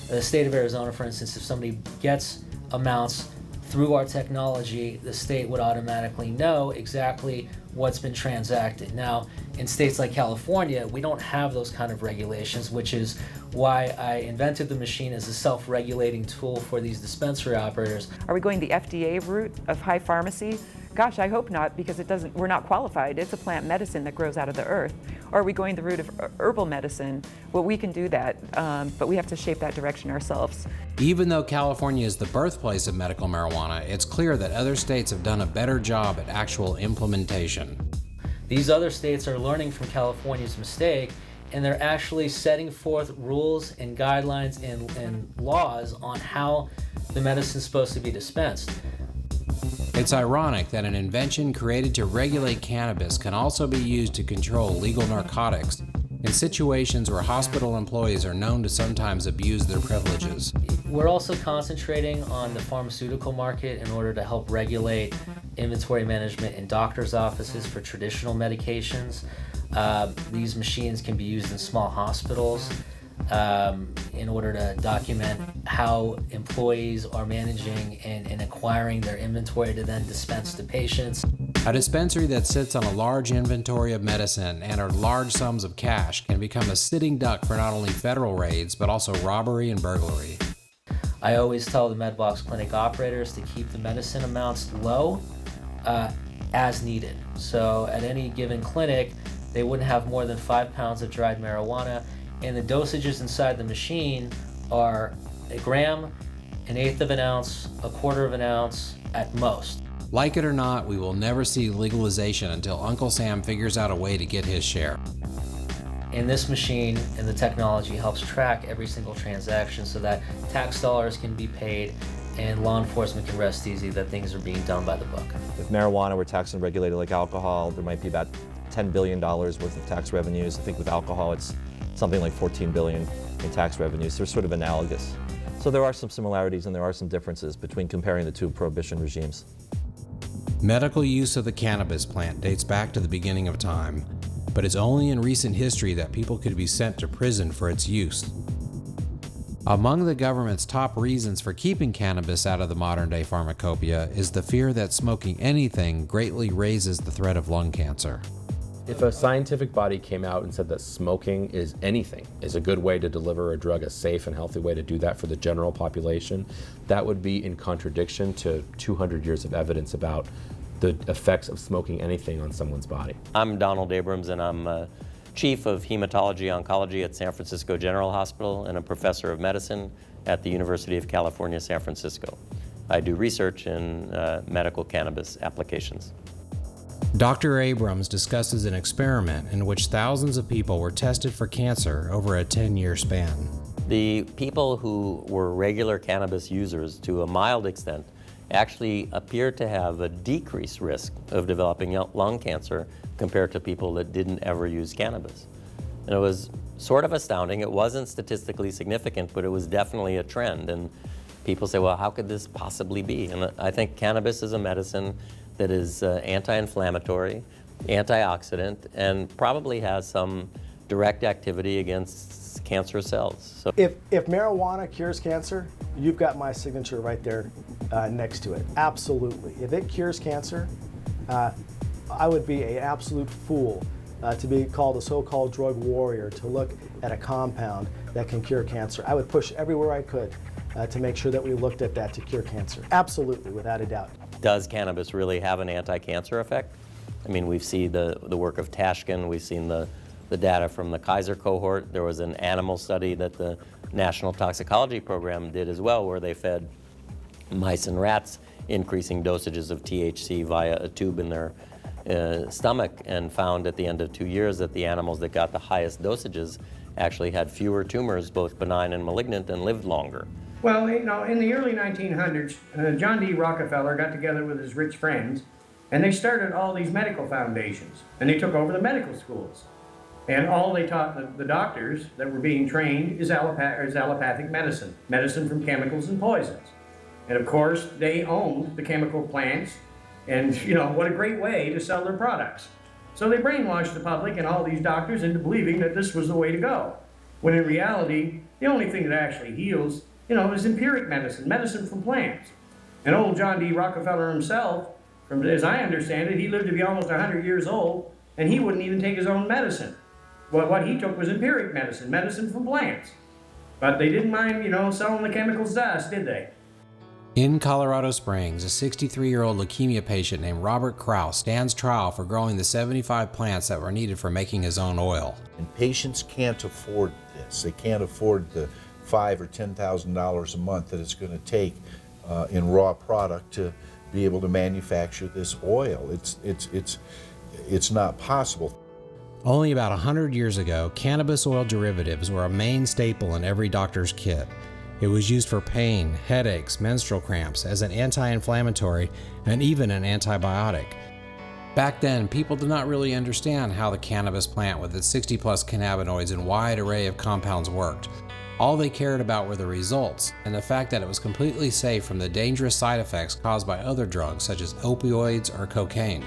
The state of Arizona, for instance, if somebody gets amounts through our technology, the state would automatically know exactly what's been transacted. Now, in states like California, we don't have those kind of regulations, which is why I invented the machine as a self-regulating tool for these dispensary operators. Are we going the FDA route of high pharmacy? Gosh, I hope not, because we're not qualified. It's a plant medicine that grows out of the earth. Or are we going the route of herbal medicine? Well, we can do that, but we have to shape that direction ourselves. Even though California is the birthplace of medical marijuana, it's clear that other states have done a better job at actual implementation. These other states are learning from California's mistake, and they're actually setting forth rules and guidelines and laws on how the medicine's supposed to be dispensed. It's ironic that an invention created to regulate cannabis can also be used to control legal narcotics in situations where hospital employees are known to sometimes abuse their privileges. We're also concentrating on the pharmaceutical market in order to help regulate inventory management in doctors' offices for traditional medications. These machines can be used in small hospitals in order to document how employees are managing and acquiring their inventory to then dispense to patients. A dispensary that sits on a large inventory of medicine and large sums of cash can become a sitting duck for not only federal raids, but also robbery and burglary. I always tell the MedBox clinic operators to keep the medicine amounts low as needed. So at any given clinic, they wouldn't have more than 5 pounds of dried marijuana, and the dosages inside the machine are a gram, 1/8 of an ounce, 1/4 of an ounce at most. Like it or not, we will never see legalization until Uncle Sam figures out a way to get his share. And this machine and the technology helps track every single transaction so that tax dollars can be paid and law enforcement can rest easy that things are being done by the book. If marijuana were taxed and regulated like alcohol, there might be about $10 billion worth of tax revenues. I think with alcohol, it's something like $14 billion in tax revenues. They're sort of analogous. So there are some similarities and there are some differences between comparing the two prohibition regimes. Medical use of the cannabis plant dates back to the beginning of time, but it's only in recent history that people could be sent to prison for its use. Among the government's top reasons for keeping cannabis out of the modern-day pharmacopoeia is the fear that smoking anything greatly raises the threat of lung cancer. If a scientific body came out and said that smoking is a good way to deliver a drug, a safe and healthy way to do that for the general population, that would be in contradiction to 200 years of evidence about the effects of smoking anything on someone's body. I'm Donald Abrams, and I'm Chief of Hematology Oncology at San Francisco General Hospital and a Professor of Medicine at the University of California, San Francisco. I do research in medical cannabis applications. Dr. Abrams discusses an experiment in which thousands of people were tested for cancer over a 10-year span. The people who were regular cannabis users to a mild extent actually appeared to have a decreased risk of developing lung cancer compared to people that didn't ever use cannabis. And it was sort of astounding. It wasn't statistically significant, but it was definitely a trend. And people say, well, how could this possibly be? And I think cannabis is a medicine that is anti-inflammatory, antioxidant, and probably has some direct activity against cancer cells. So if marijuana cures cancer, you've got my signature right there next to it. Absolutely. If it cures cancer, I would be an absolute fool to be called a so-called drug warrior to look at a compound that can cure cancer. I would push everywhere I could to make sure that we looked at that to cure cancer. Absolutely, without a doubt. Does cannabis really have an anti-cancer effect? I mean, we've seen the work of Tashkin, we've seen the data from the Kaiser cohort. There was an animal study that the National Toxicology Program did as well, where they fed mice and rats increasing dosages of THC via a tube in their stomach, and found at the end of 2 years that the animals that got the highest dosages actually had fewer tumors, both benign and malignant, and lived longer. Well, you know, in the early 1900s, John D. Rockefeller got together with his rich friends, and they started all these medical foundations, and they took over the medical schools. And all they taught the doctors that were being trained is allopathic medicine, medicine from chemicals and poisons. And of course, they owned the chemical plants, and what a great way to sell their products. So they brainwashed the public and all these doctors into believing that this was the way to go. When in reality, the only thing that actually heals, is empiric medicine, medicine from plants. And old John D. Rockefeller himself, as I understand it, he lived to be almost 100 years old, and he wouldn't even take his own medicine. Well, what he took was empiric medicine, medicine from plants. But they didn't mind, selling the chemicals to us, did they? In Colorado Springs, a 63-year-old leukemia patient named Robert Kraus stands trial for growing the 75 plants that were needed for making his own oil. And patients can't afford this. They can't afford the $5,000 or $10,000 a month that it's going to take in raw product to be able to manufacture this oil. It's not possible. Only about 100 years ago, cannabis oil derivatives were a main staple in every doctor's kit. It was used for pain, headaches, menstrual cramps, as an anti-inflammatory, and even an antibiotic. Back then, people did not really understand how the cannabis plant with its 60-plus cannabinoids and wide array of compounds worked. All they cared about were the results, and the fact that it was completely safe from the dangerous side effects caused by other drugs such as opioids or cocaine.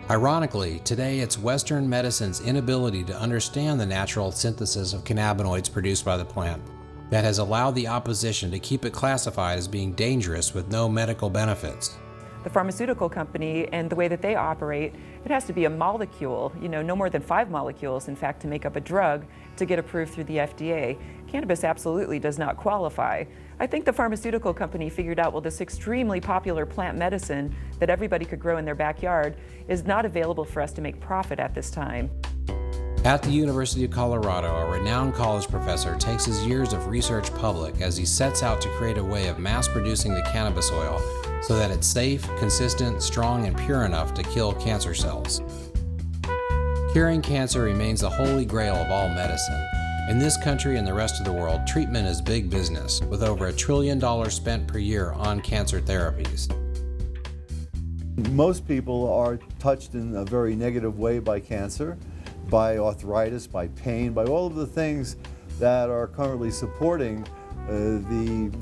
Ironically, today it's Western medicine's inability to understand the natural synthesis of cannabinoids produced by the plant that has allowed the opposition to keep it classified as being dangerous with no medical benefits. The pharmaceutical company and the way that they operate, it has to be a molecule, no more than 5 molecules, in fact, to make up a drug to get approved through the FDA. Cannabis absolutely does not qualify. I think the pharmaceutical company figured out, well, this extremely popular plant medicine that everybody could grow in their backyard is not available for us to make profit at this time. At the University of Colorado, a renowned college professor takes his years of research public as he sets out to create a way of mass-producing the cannabis oil so that it's safe, consistent, strong, and pure enough to kill cancer cells. Curing cancer remains the holy grail of all medicine. In this country and the rest of the world, treatment is big business, with over $1 trillion spent per year on cancer therapies. Most people are touched in a very negative way by cancer, by arthritis, by pain, by all of the things that are currently supporting the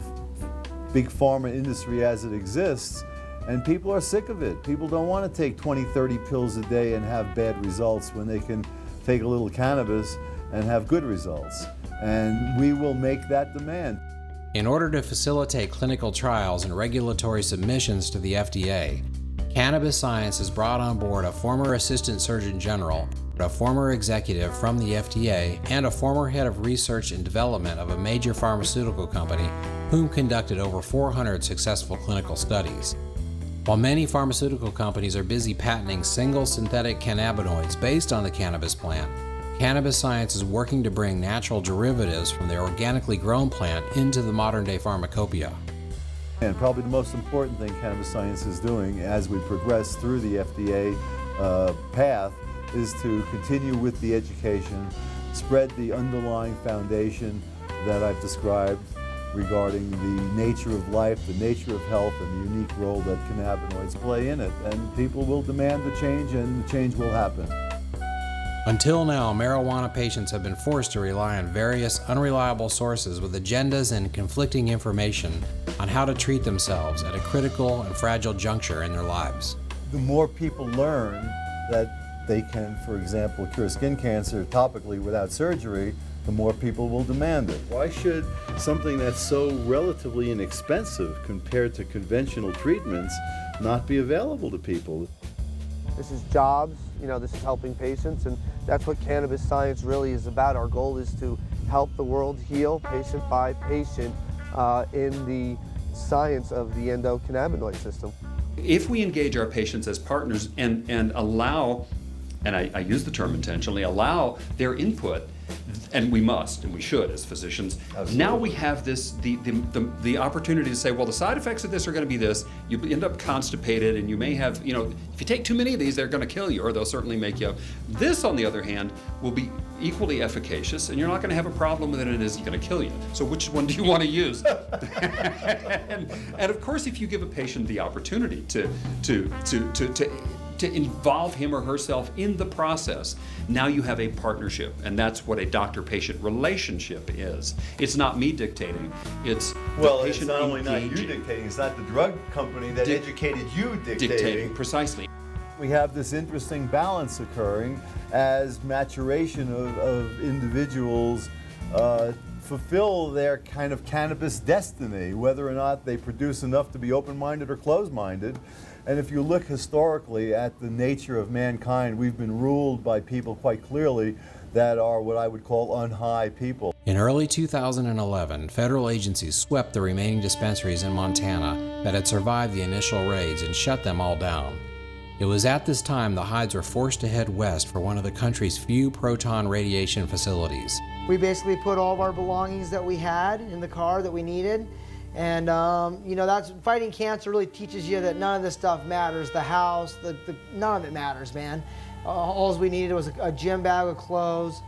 big pharma industry as it exists, and people are sick of it. People don't want to take 20, 30 pills a day and have bad results when they can take a little cannabis and have good results. And we will make that demand. In order to facilitate clinical trials and regulatory submissions to the FDA, Cannabis Science has brought on board a former Assistant Surgeon General, a former executive from the FDA, and a former head of research and development of a major pharmaceutical company, whom conducted over 400 successful clinical studies. While many pharmaceutical companies are busy patenting single synthetic cannabinoids based on the cannabis plant, Cannabis Science is working to bring natural derivatives from the organically grown plant into the modern-day pharmacopoeia. And probably the most important thing Cannabis Science is doing as we progress through the FDA path is to continue with the education, spread the underlying foundation that I've described regarding the nature of life, the nature of health, and the unique role that cannabinoids play in it. And people will demand the change, and the change will happen. Until now, marijuana patients have been forced to rely on various unreliable sources with agendas and conflicting information on how to treat themselves at a critical and fragile juncture in their lives. The more people learn that they can, for example, cure skin cancer topically without surgery, the more people will demand it. Why should something that's so relatively inexpensive compared to conventional treatments not be available to people? This is jobs, this is helping patients, and that's what Cannabis Science really is about. Our goal is to help the world heal patient by patient in the science of the endocannabinoid system. If we engage our patients as partners and allow, and I use the term intentionally, allow their input, and we must, and we should as physicians. Absolutely. Now we have this, the opportunity to say, well, the side effects of this are going to be this. You end up constipated, and you may have, if you take too many of these, they're going to kill you, or they'll certainly make you. This, on the other hand, will be equally efficacious, and you're not going to have a problem with it, and it isn't going to kill you. So which one do you want to use? and of course, if you give a patient the opportunity to to involve him or herself in the process, now you have a partnership, and that's what a doctor-patient relationship is. It's not me dictating, it's the patient it's not only not you engaging. dictating, it's not the drug company that educated you Dictating, precisely. We have this interesting balance occurring as maturation of individuals fulfill their kind of cannabis destiny, whether or not they produce enough to be open-minded or closed-minded. And if you look historically at the nature of mankind, we've been ruled by people quite clearly that are what I would call unhigh people. In early 2011, federal agencies swept the remaining dispensaries in Montana that had survived the initial raids and shut them all down. It was at this time the Hydes were forced to head west for one of the country's few proton radiation facilities. We basically put all of our belongings that we had in the car that we needed. And, you know, that's fighting cancer really teaches you that none of this stuff matters. The house, none of it matters, man. All we needed was a gym bag of clothes,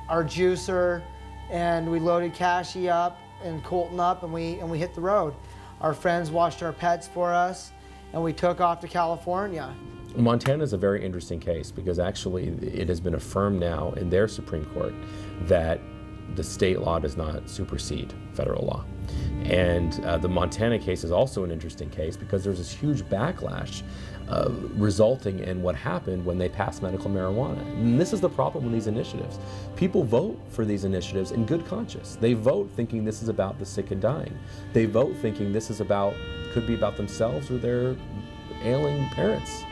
our juicer, and we loaded Cashy up and Colton up, and we hit the road. Our friends washed our pets for us, and we took off to California. Montana is a very interesting case because actually it has been affirmed now in their Supreme Court that the state law does not supersede federal law. And the Montana case is also an interesting case because there's this huge backlash resulting in what happened when they passed medical marijuana. And this is the problem with these initiatives. People vote for these initiatives in good conscience. They vote thinking this is about the sick and dying. They vote thinking this is about, could be about themselves or their ailing parents.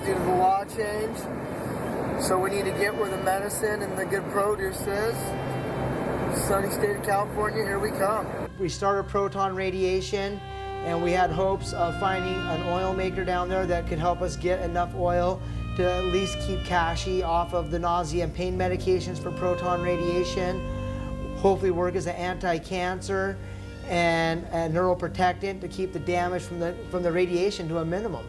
Due to the law change, so we need to get where the medicine and the good produce is. Sunny state of California, here we come. We started proton radiation, and we had hopes of finding an oil maker down there that could help us get enough oil to at least keep Cashy off of the nausea and pain medications for proton radiation, hopefully work as an anti-cancer and a neuroprotectant to keep the damage from the radiation to a minimum.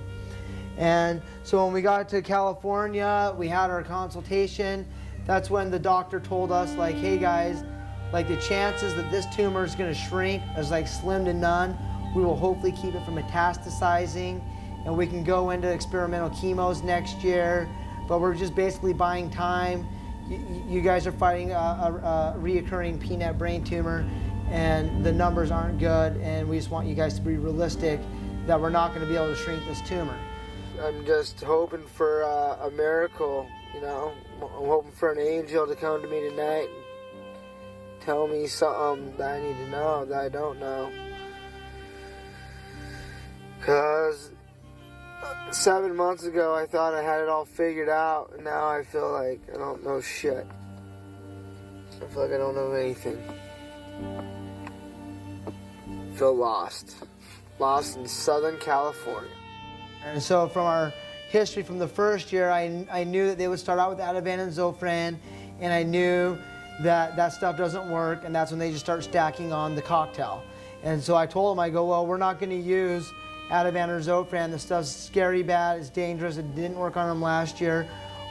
And so when we got to California, we had our consultation. That's when the doctor told us, like, hey guys, like the chances that this tumor is going to shrink is like slim to none. We will hopefully keep it from metastasizing, and we can go into experimental chemos next year. But we're just basically buying time. You guys are fighting a reoccurring peanut brain tumor, and the numbers aren't good, and we just want you guys to be realistic that we're not going to be able to shrink this tumor. I'm just hoping for a miracle, you know. I'm hoping for an angel to come to me tonight and tell me something that I need to know that I don't know. Because 7 months ago I thought I had it all figured out, and now I feel like I don't know shit. I feel like I don't know anything. I feel lost. Lost in Southern California. And so from our history from the first year, I knew that they would start out with Ativan and Zofran, and I knew that that stuff doesn't work, and that's when they just start stacking on the cocktail. And so I told them, I go, well, we're not going to use Ativan or Zofran. The stuff's scary bad, it's dangerous, it didn't work on them last year.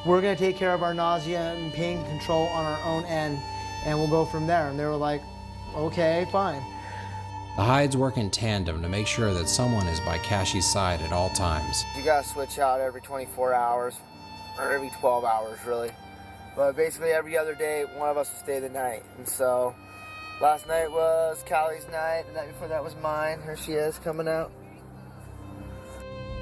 We're going to take care of our nausea and pain control on our own end, and we'll go from there. And they were like, okay, fine. The Hydes work in tandem to make sure that someone is by Cashy's side at all times. You gotta switch out every 24 hours, or every 12 hours really. But basically every other day, one of us will stay the night. And so last night was Callie's night, the night before that was mine. Here she is coming out.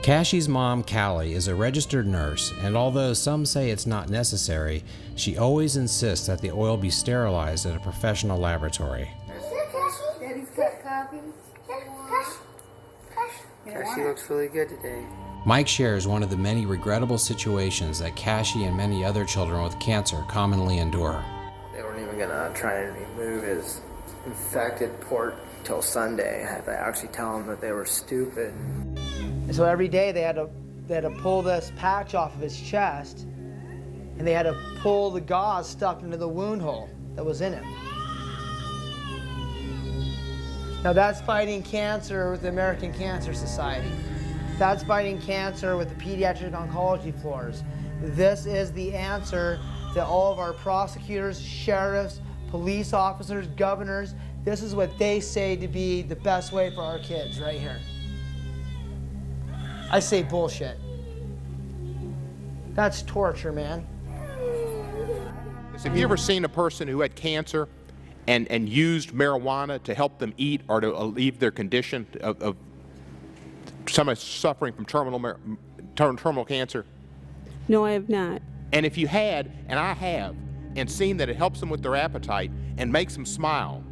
Cashy's mom, Callie, is a registered nurse, and although some say it's not necessary, she always insists that the oil be sterilized at a professional laboratory. Daddy's got coffee. She looks really good today. Mike shares one of the many regrettable situations that Cashy and many other children with cancer commonly endure. They weren't even gonna try to remove his infected port till Sunday. I had to actually tell them that they were stupid. So every day they had to pull this patch off of his chest, and they had to pull the gauze stuck into the wound hole that was in him. Now that's fighting cancer with the American Cancer Society. That's fighting cancer with the pediatric oncology floors. This is the answer that all of our prosecutors, sheriffs, police officers, governors, this is what they say to be the best way for our kids right here. I say bullshit. That's torture, man. Have you ever seen a person who had cancer and used marijuana to help them eat or to alleviate their condition of somebody suffering from terminal cancer? No, I have not. And if you had, and I have, and seen that it helps them with their appetite and makes them smile,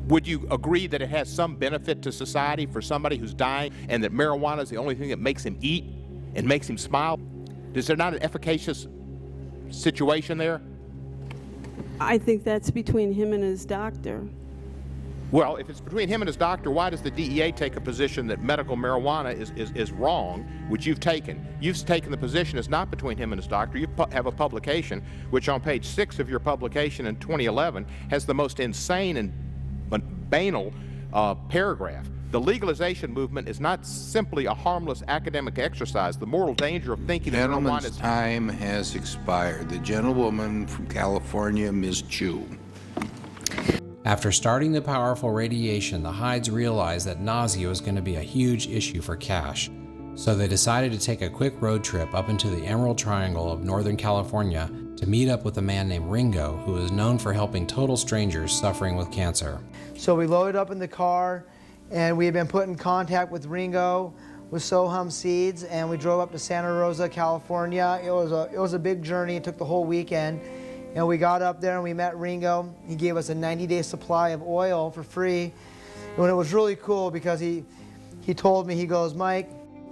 would you agree that it has some benefit to society for somebody who's dying and that marijuana is the only thing that makes him eat and makes him smile? Is there not an efficacious situation there? I think that's between him and his doctor. Well, if it's between him and his doctor, why does the DEA take a position that medical marijuana is wrong, which you've taken? You've taken the position it's not between him and his doctor. You have a publication, which on page 6 of your publication in 2011 has the most insane and banal paragraph. The legalization movement is not simply a harmless academic exercise. The moral danger of thinking that marijuana Gentleman's is... time has expired. The gentlewoman from California, Ms. Chu. After starting the powerful radiation, the Hydes realized that nausea was going to be a huge issue for Cash. So they decided to take a quick road trip up into the Emerald Triangle of Northern California to meet up with a man named Ringo, who is known for helping total strangers suffering with cancer. So we loaded up in the car, and we had been put in contact with Ringo with Sohum Seeds, and we drove up to Santa Rosa, California. It was a big journey. It took the whole weekend. And we got up there and we met Ringo. He gave us a 90-day supply of oil for free. And it was really cool because he told me, he goes, Mike,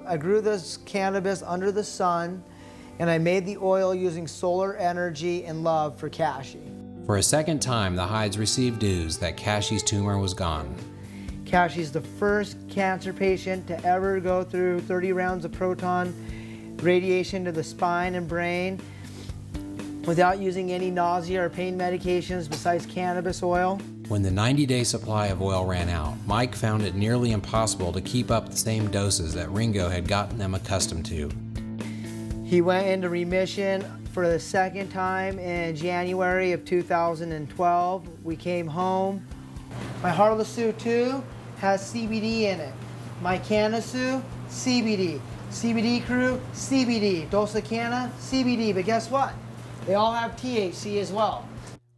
I grew this cannabis under the sun, and I made the oil using solar energy and love for Cashy. For a second time, the Hydes received news that Cashy's tumor was gone. Cashy's the first cancer patient to ever go through 30 rounds of proton radiation to the spine and brain without using any nausea or pain medications besides cannabis oil. When the 90-day supply of oil ran out, Mike found it nearly impossible to keep up the same doses that Ringo had gotten them accustomed to. He went into remission for the second time in January of 2012. We came home. My Harlessu 2 has CBD in it. My Canasu, CBD. CBD Crew, CBD. Dosacana, CBD. But guess what? They all have THC as well.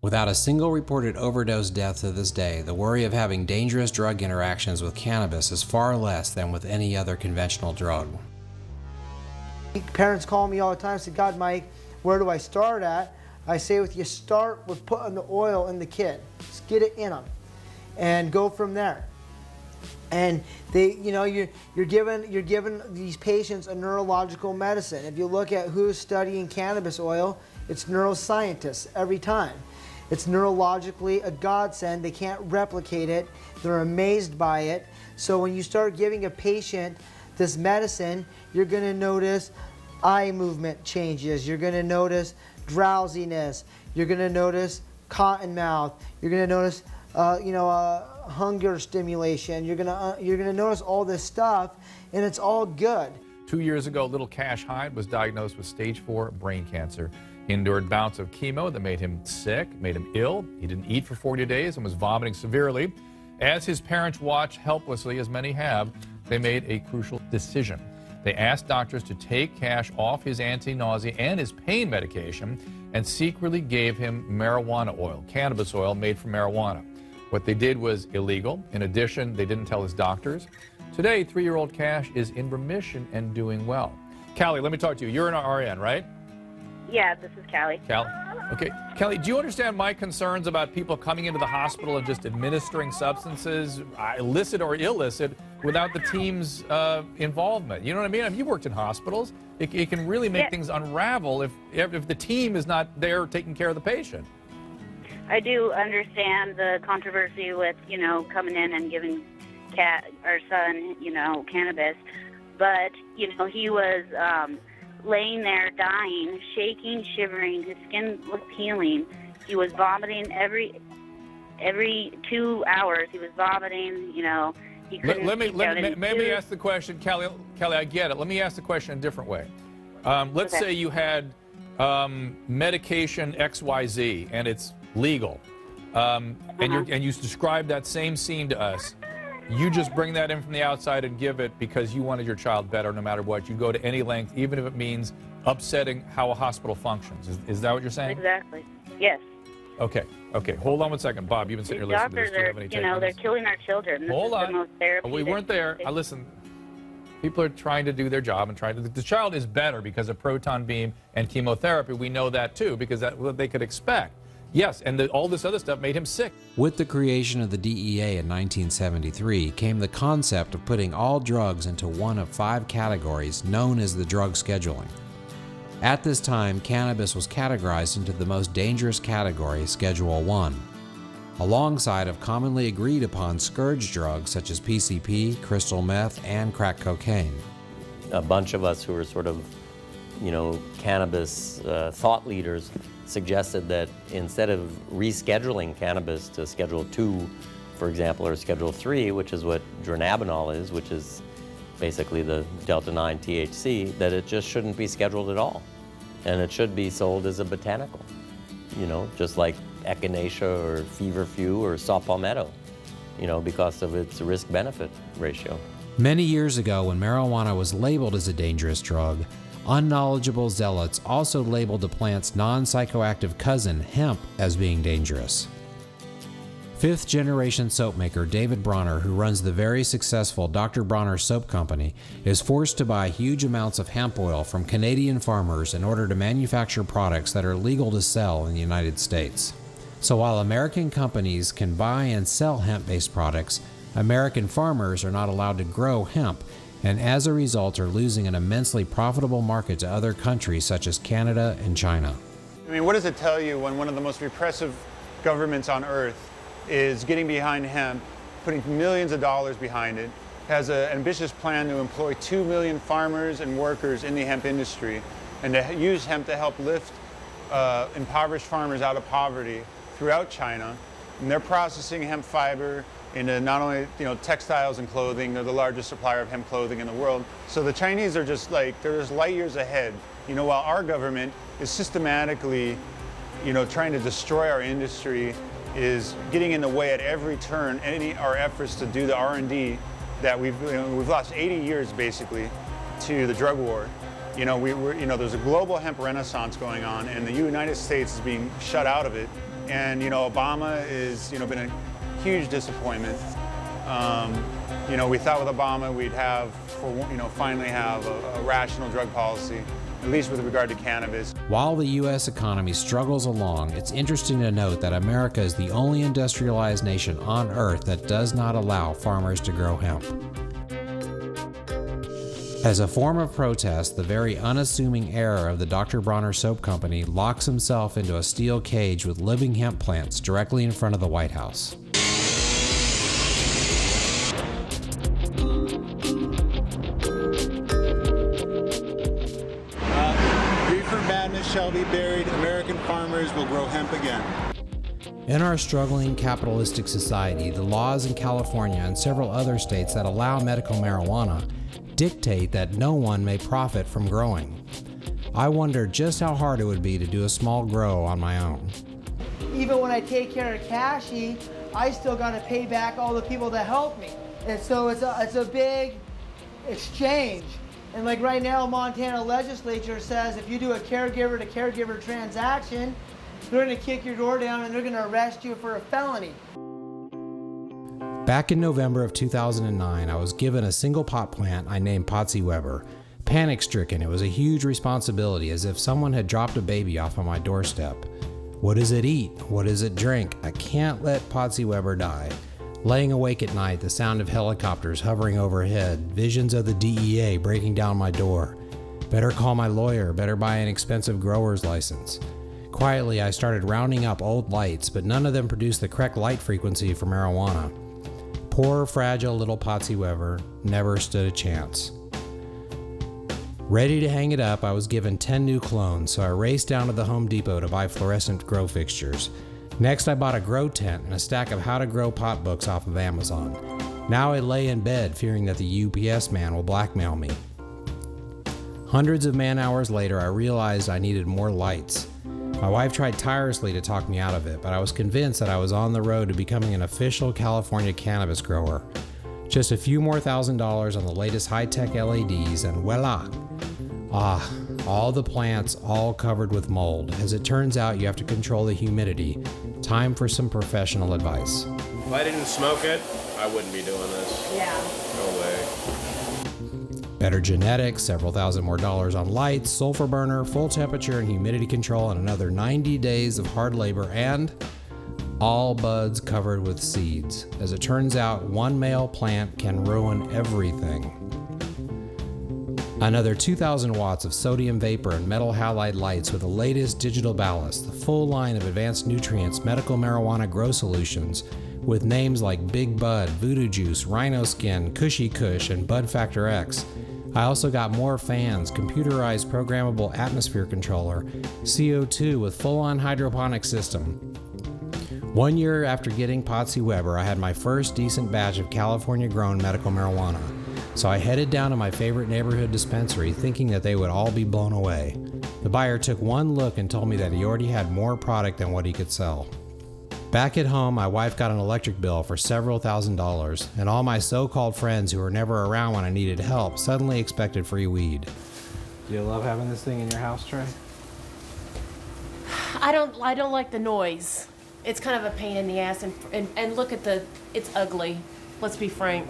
Without a single reported overdose death to this day, the worry of having dangerous drug interactions with cannabis is far less than with any other conventional drug. Parents call me all the time and say, God, Mike, where do I start at? I say, you start with putting the oil in the kid. Just get it in them and go from there. And you're giving these patients a neurological medicine. If you look at who's studying cannabis oil, it's neuroscientists every time. It's neurologically a godsend. They can't replicate it. They're amazed by it. So when you start giving a patient this medicine, you're going to notice eye movement changes. You're going to notice drowsiness. You're going to notice cotton mouth. You're going to notice hunger stimulation. You're gonna notice all this stuff, and it's all good. 2 years ago, little Cash Hyde was diagnosed with stage 4 brain cancer. He endured bouts of chemo that made him sick, made him ill. He didn't eat for 40 days and was vomiting severely. As his parents watched helplessly, as many have, they made a crucial decision. They asked doctors to take Cash off his anti-nausea and his pain medication and secretly gave him marijuana oil, cannabis oil made from marijuana. What they did was illegal. In addition, they didn't tell his doctors. Today, 3-year-old Cash is in remission and doing well. Callie, let me talk to you. You're an RN, right? Yeah, this is Callie. Callie? Okay. Callie, do you understand my concerns about people coming into the hospital and just administering substances, illicit or illicit, without the team's involvement? You know what I mean? I mean, you worked in hospitals. It can really make things unravel if the team is not there taking care of the patient. I do understand the controversy with, coming in and giving our son, cannabis. But, he was laying there dying, shaking, shivering. His skin was peeling. He was vomiting every 2 hours. He was vomiting, he couldn't. Let me ask the question, Callie, I get it. Let me ask the question a different way. Let's say you had medication XYZ and it's legal, and you describe that same scene to us. you just bring that in from the outside and give it because you wanted your child better no matter what. You go to any length, even if it means upsetting how a hospital functions. Is that what you're saying? Exactly. Yes. Okay. Hold on one second. Bob, you've been sitting here listening to this. Do you have any Doctors are, they're killing our children. This Hold is on. the most therapeutic. We weren't there. Listen, people are trying to do their job and trying to. The child is better because of proton beam and chemotherapy. We know that too because that's what they could expect. Yes, and all this other stuff made him sick. With the creation of the DEA in 1973 came the concept of putting all drugs into one of 5 categories known as the drug scheduling. At this time, cannabis was categorized into the most dangerous category, Schedule 1, alongside of commonly agreed upon scourge drugs such as PCP, crystal meth, and crack cocaine. A bunch of us who were sort of, cannabis thought leaders suggested that instead of rescheduling cannabis to Schedule 2, for example, or Schedule 3, which is what dronabinol is, which is basically the delta-9 THC, that it just shouldn't be scheduled at all. And it should be sold as a botanical, just like echinacea or feverfew or saw palmetto, because of its risk-benefit ratio. Many years ago, when marijuana was labeled as a dangerous drug, unknowledgeable zealots also labeled the plant's non-psychoactive cousin, hemp, as being dangerous. 5th-generation soap maker David Bronner, who runs the very successful Dr. Bronner Soap Company, is forced to buy huge amounts of hemp oil from Canadian farmers in order to manufacture products that are legal to sell in the United States. So while American companies can buy and sell hemp-based products, American farmers are not allowed to grow hemp, and as a result are losing an immensely profitable market to other countries such as Canada and China. I mean, what does it tell you when one of the most repressive governments on earth is getting behind hemp, putting millions of dollars behind it, has an ambitious plan to employ 2 million farmers and workers in the hemp industry, and to use hemp to help lift impoverished farmers out of poverty throughout China. And they're processing hemp fiber into not only textiles and clothing. They're the largest supplier of hemp clothing in the world. So the Chinese are just they're just light years ahead. While our government is systematically trying to destroy our industry, is getting in the way at every turn, our efforts to do the R&D that we've lost 80 years basically to the drug war. There's a global hemp renaissance going on, and the United States is being shut out of it. And Obama is been a huge disappointment. We thought with Obama we'd finally have a rational drug policy, at least with regard to cannabis. While the U.S. economy struggles along, it's interesting to note that America is the only industrialized nation on earth that does not allow farmers to grow hemp. As a form of protest, the very unassuming heir of the Dr. Bronner Soap Company locks himself into a steel cage with living hemp plants directly in front of the White House. Reefer madness shall be buried. American farmers will grow hemp again. In our struggling capitalistic society, the laws in California and several other states that allow medical marijuana dictate that no one may profit from growing. I wonder just how hard it would be to do a small grow on my own. Even when I take care of Cashy, I still got to pay back all the people that helped me. And so it's a big exchange. And like right now, Montana legislature says if you do a caregiver to caregiver transaction, they're going to kick your door down and they're going to arrest you for a felony. Back in November of 2009, I was given a single pot plant I named Patsy Weber. Panic-stricken, it was a huge responsibility, as if someone had dropped a baby off on my doorstep. What does it eat? What does it drink? I can't let Patsy Weber die. Laying awake at night, the sound of helicopters hovering overhead, visions of the DEA breaking down my door. Better call my lawyer, better buy an expensive grower's license. Quietly, I started rounding up old lights, but none of them produced the correct light frequency for marijuana. Poor, fragile little Patsy Weber never stood a chance. Ready to hang it up, I was given 10 new clones, so I raced down to the Home Depot to buy fluorescent grow fixtures. Next, I bought a grow tent and a stack of how to grow pot books off of Amazon. Now I lay in bed fearing that the UPS man will blackmail me. Hundreds of man-hours later, I realized I needed more lights. My wife tried tirelessly to talk me out of it, but I was convinced that I was on the road to becoming an official California cannabis grower. Just a few more $1,000s on the latest high-tech LEDs and voila! All the plants all covered with mold. As it turns out, you have to control the humidity. Time for some professional advice. If I didn't smoke it, I wouldn't be doing this. Yeah. No way. Better genetics, several thousand more dollars on lights, sulfur burner, full temperature and humidity control, and another 90 days of hard labor, and all buds covered with seeds. As it turns out, one male plant can ruin everything. Another 2,000 watts of sodium vapor and metal halide lights with the latest digital ballast, the full line of advanced nutrients, medical marijuana grow solutions with names like Big Bud, Voodoo Juice, Rhino Skin, Cushy Kush, and Bud Factor X. I also got more fans, computerized programmable atmosphere controller, CO2 with full-on hydroponic system. 1 year after getting Potsy Weber, I had my first decent batch of California-grown medical marijuana. So I headed down to my favorite neighborhood dispensary thinking that they would all be blown away. The buyer took one look and told me that he already had more product than what he could sell. Back at home, my wife got an electric bill for several $1,000s, and all my so-called friends who were never around when I needed help suddenly expected free weed. Do you love having this thing in your house, Trey? I don't like the noise. It's kind of a pain in the ass, and look at it's ugly. Let's be frank.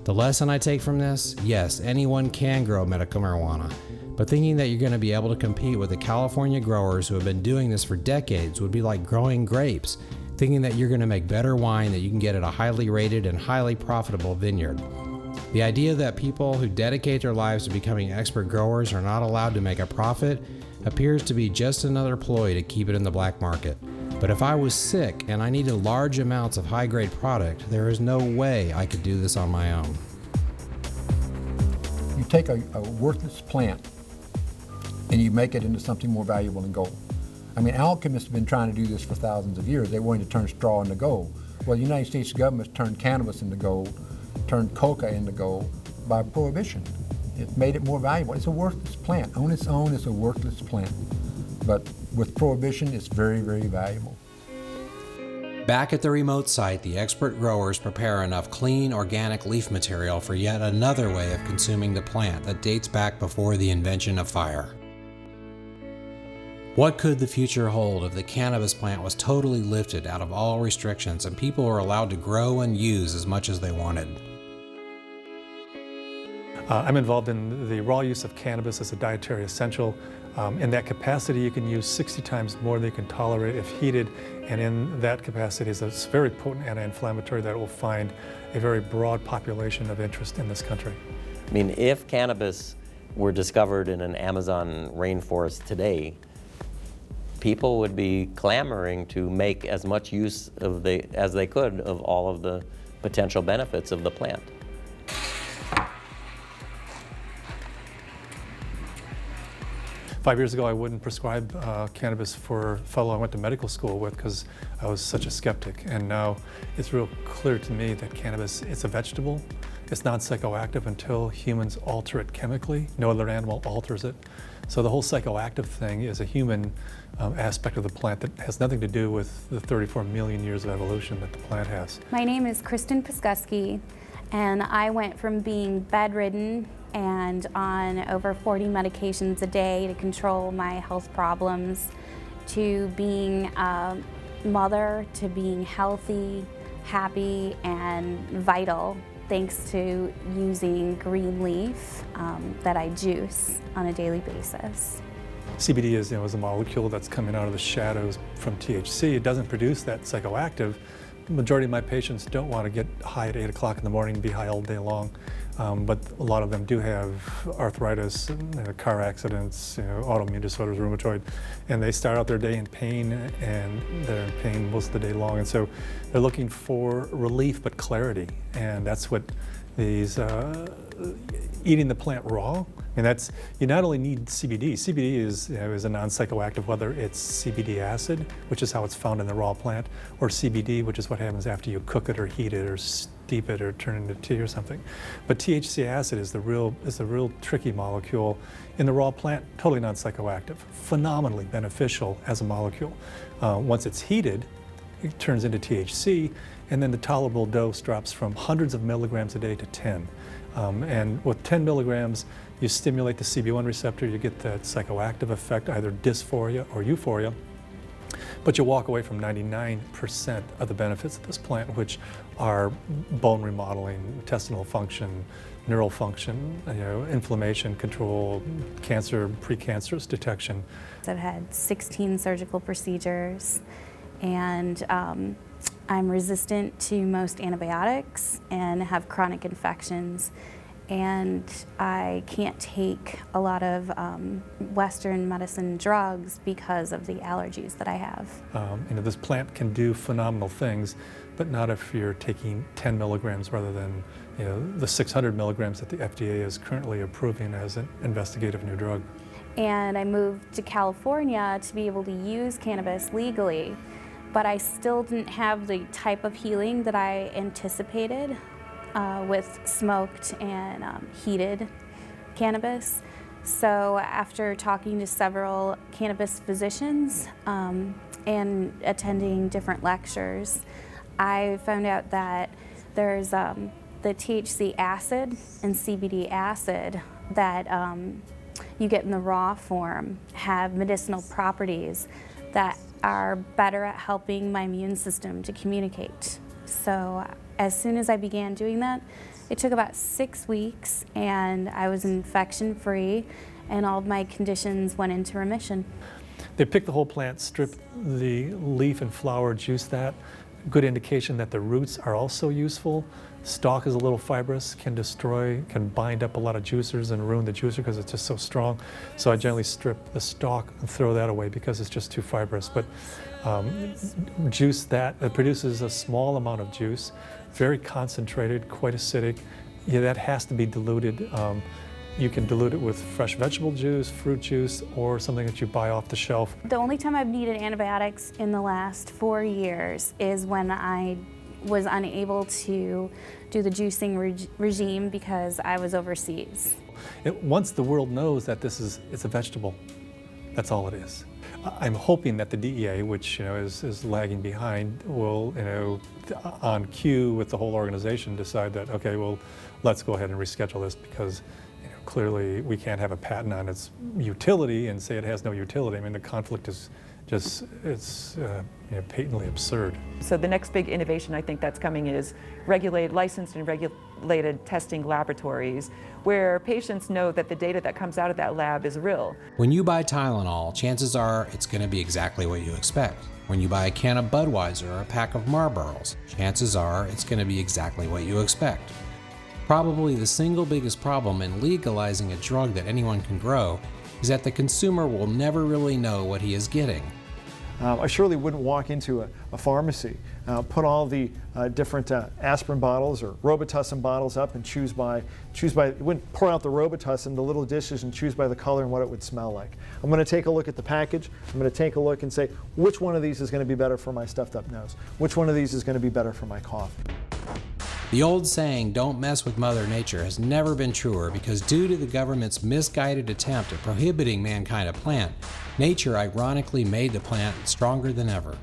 The lesson I take from this, yes, anyone can grow medical marijuana, but thinking that you're going to be able to compete with the California growers who have been doing this for decades would be like growing grapes, thinking that you're going to make better wine that you can get at a highly rated and highly profitable vineyard. The idea that people who dedicate their lives to becoming expert growers are not allowed to make a profit appears to be just another ploy to keep it in the black market. But if I was sick and I needed large amounts of high-grade product, there is no way I could do this on my own. You take a worthless plant and you make it into something more valuable than gold. I mean, alchemists have been trying to do this for thousands of years. They're willing to turn straw into gold. Well, the United States government turned cannabis into gold, turned coca into gold by prohibition. It made it more valuable. It's a worthless plant. On its own, it's a worthless plant. But with prohibition, it's very, very valuable. Back at the remote site, the expert growers prepare enough clean, organic leaf material for yet another way of consuming the plant that dates back before the invention of fire. What could the future hold if the cannabis plant was totally lifted out of all restrictions and people were allowed to grow and use as much as they wanted? I'm involved in the raw use of cannabis as a dietary essential. In that capacity, you can use 60 times more than you can tolerate if heated, and in that capacity is a very potent anti-inflammatory that will find a very broad population of interest in this country. I mean, if cannabis were discovered in an Amazon rainforest today, people would be clamoring to make as much use of as they could of all of the potential benefits of the plant. 5 years ago, I wouldn't prescribe cannabis for a fellow I went to medical school with because I was such a skeptic. And now it's real clear to me that cannabis, it's a vegetable. It's not psychoactive until humans alter it chemically. No other animal alters it. So the whole psychoactive thing is a human aspect of the plant that has nothing to do with the 34 million years of evolution that the plant has. My name is Kristen Piskuski, and I went from being bedridden and on over 40 medications a day to control my health problems, to being a mother, to being healthy, happy, and vital, thanks to using green leaf that I juice on a daily basis. CBD is a molecule that's coming out of the shadows from THC. It doesn't produce that psychoactive. The majority of my patients don't want to get high at 8 o'clock in the morning and be high all day long. But a lot of them do have arthritis, car accidents, autoimmune disorders, rheumatoid, and they start out their day in pain, and they're in pain most of the day long. And so they're looking for relief but clarity, and that's what these eating the plant raw. And that's, you not only need CBD. CBD is a non-psychoactive, whether it's CBD acid, which is how it's found in the raw plant, or CBD, which is what happens after you cook it or heat it or steep it or turn it into tea or something. But THC acid is the real tricky molecule in the raw plant, totally non-psychoactive, phenomenally beneficial as a molecule. Once it's heated, it turns into THC, and then the tolerable dose drops from hundreds of milligrams a day to 10. And with 10 milligrams, you stimulate the CB1 receptor, you get that psychoactive effect, either dysphoria or euphoria, but you walk away from 99% of the benefits of this plant, which are bone remodeling, intestinal function, neural function, inflammation control, cancer, precancerous detection. I've had 16 surgical procedures, and I'm resistant to most antibiotics and have chronic infections. And I can't take a lot of Western medicine drugs because of the allergies that I have. This plant can do phenomenal things, but not if you're taking 10 milligrams rather than the 600 milligrams that the FDA is currently approving as an investigative new drug. And I moved to California to be able to use cannabis legally, but I still didn't have the type of healing that I anticipated with smoked and heated cannabis. So after talking to several cannabis physicians and attending different lectures, I found out that there's the THC acid and CBD acid that you get in the raw form have medicinal properties that are better at helping my immune system to communicate. So as soon as I began doing that, it took about 6 weeks and I was infection-free and all of my conditions went into remission. They pick the whole plant, strip the leaf and flower, juice that. Good indication that the roots are also useful. Stalk is a little fibrous, can bind up a lot of juicers and ruin the juicer because it's just so strong. So I generally strip the stalk and throw that away because it's just too fibrous. But juice that, it produces a small amount of juice, very concentrated, quite acidic. Yeah, that has to be diluted. You can dilute it with fresh vegetable juice, fruit juice, or something that you buy off the shelf. The only time I've needed antibiotics in the last 4 years is when I was unable to do the juicing regime because I was overseas. Once the world knows that it's a vegetable, that's all it is. I'm hoping that the DEA, which is lagging behind, will on cue with the whole organization decide that, okay, well, let's go ahead and reschedule this because clearly we can't have a patent on its utility and say it has no utility. I mean, the conflict is just, it's patently absurd. So the next big innovation I think that's coming is licensed and regulated testing laboratories where patients know that the data that comes out of that lab is real. When you buy Tylenol, chances are it's going to be exactly what you expect. When you buy a can of Budweiser or a pack of Marlboros, chances are it's going to be exactly what you expect. Probably the single biggest problem in legalizing a drug that anyone can grow is that the consumer will never really know what he is getting. I surely wouldn't walk into a pharmacy, put all the different aspirin bottles or Robitussin bottles up and choose by, wouldn't pour out the Robitussin, the little dishes, and choose by the color and what it would smell like. I'm going to take a look at the package. I'm going to take a look and say, which one of these is going to be better for my stuffed up nose? Which one of these is going to be better for my cough? The old saying, don't mess with Mother Nature, has never been truer because due to the government's misguided attempt at prohibiting mankind a plant, nature ironically made the plant stronger than ever.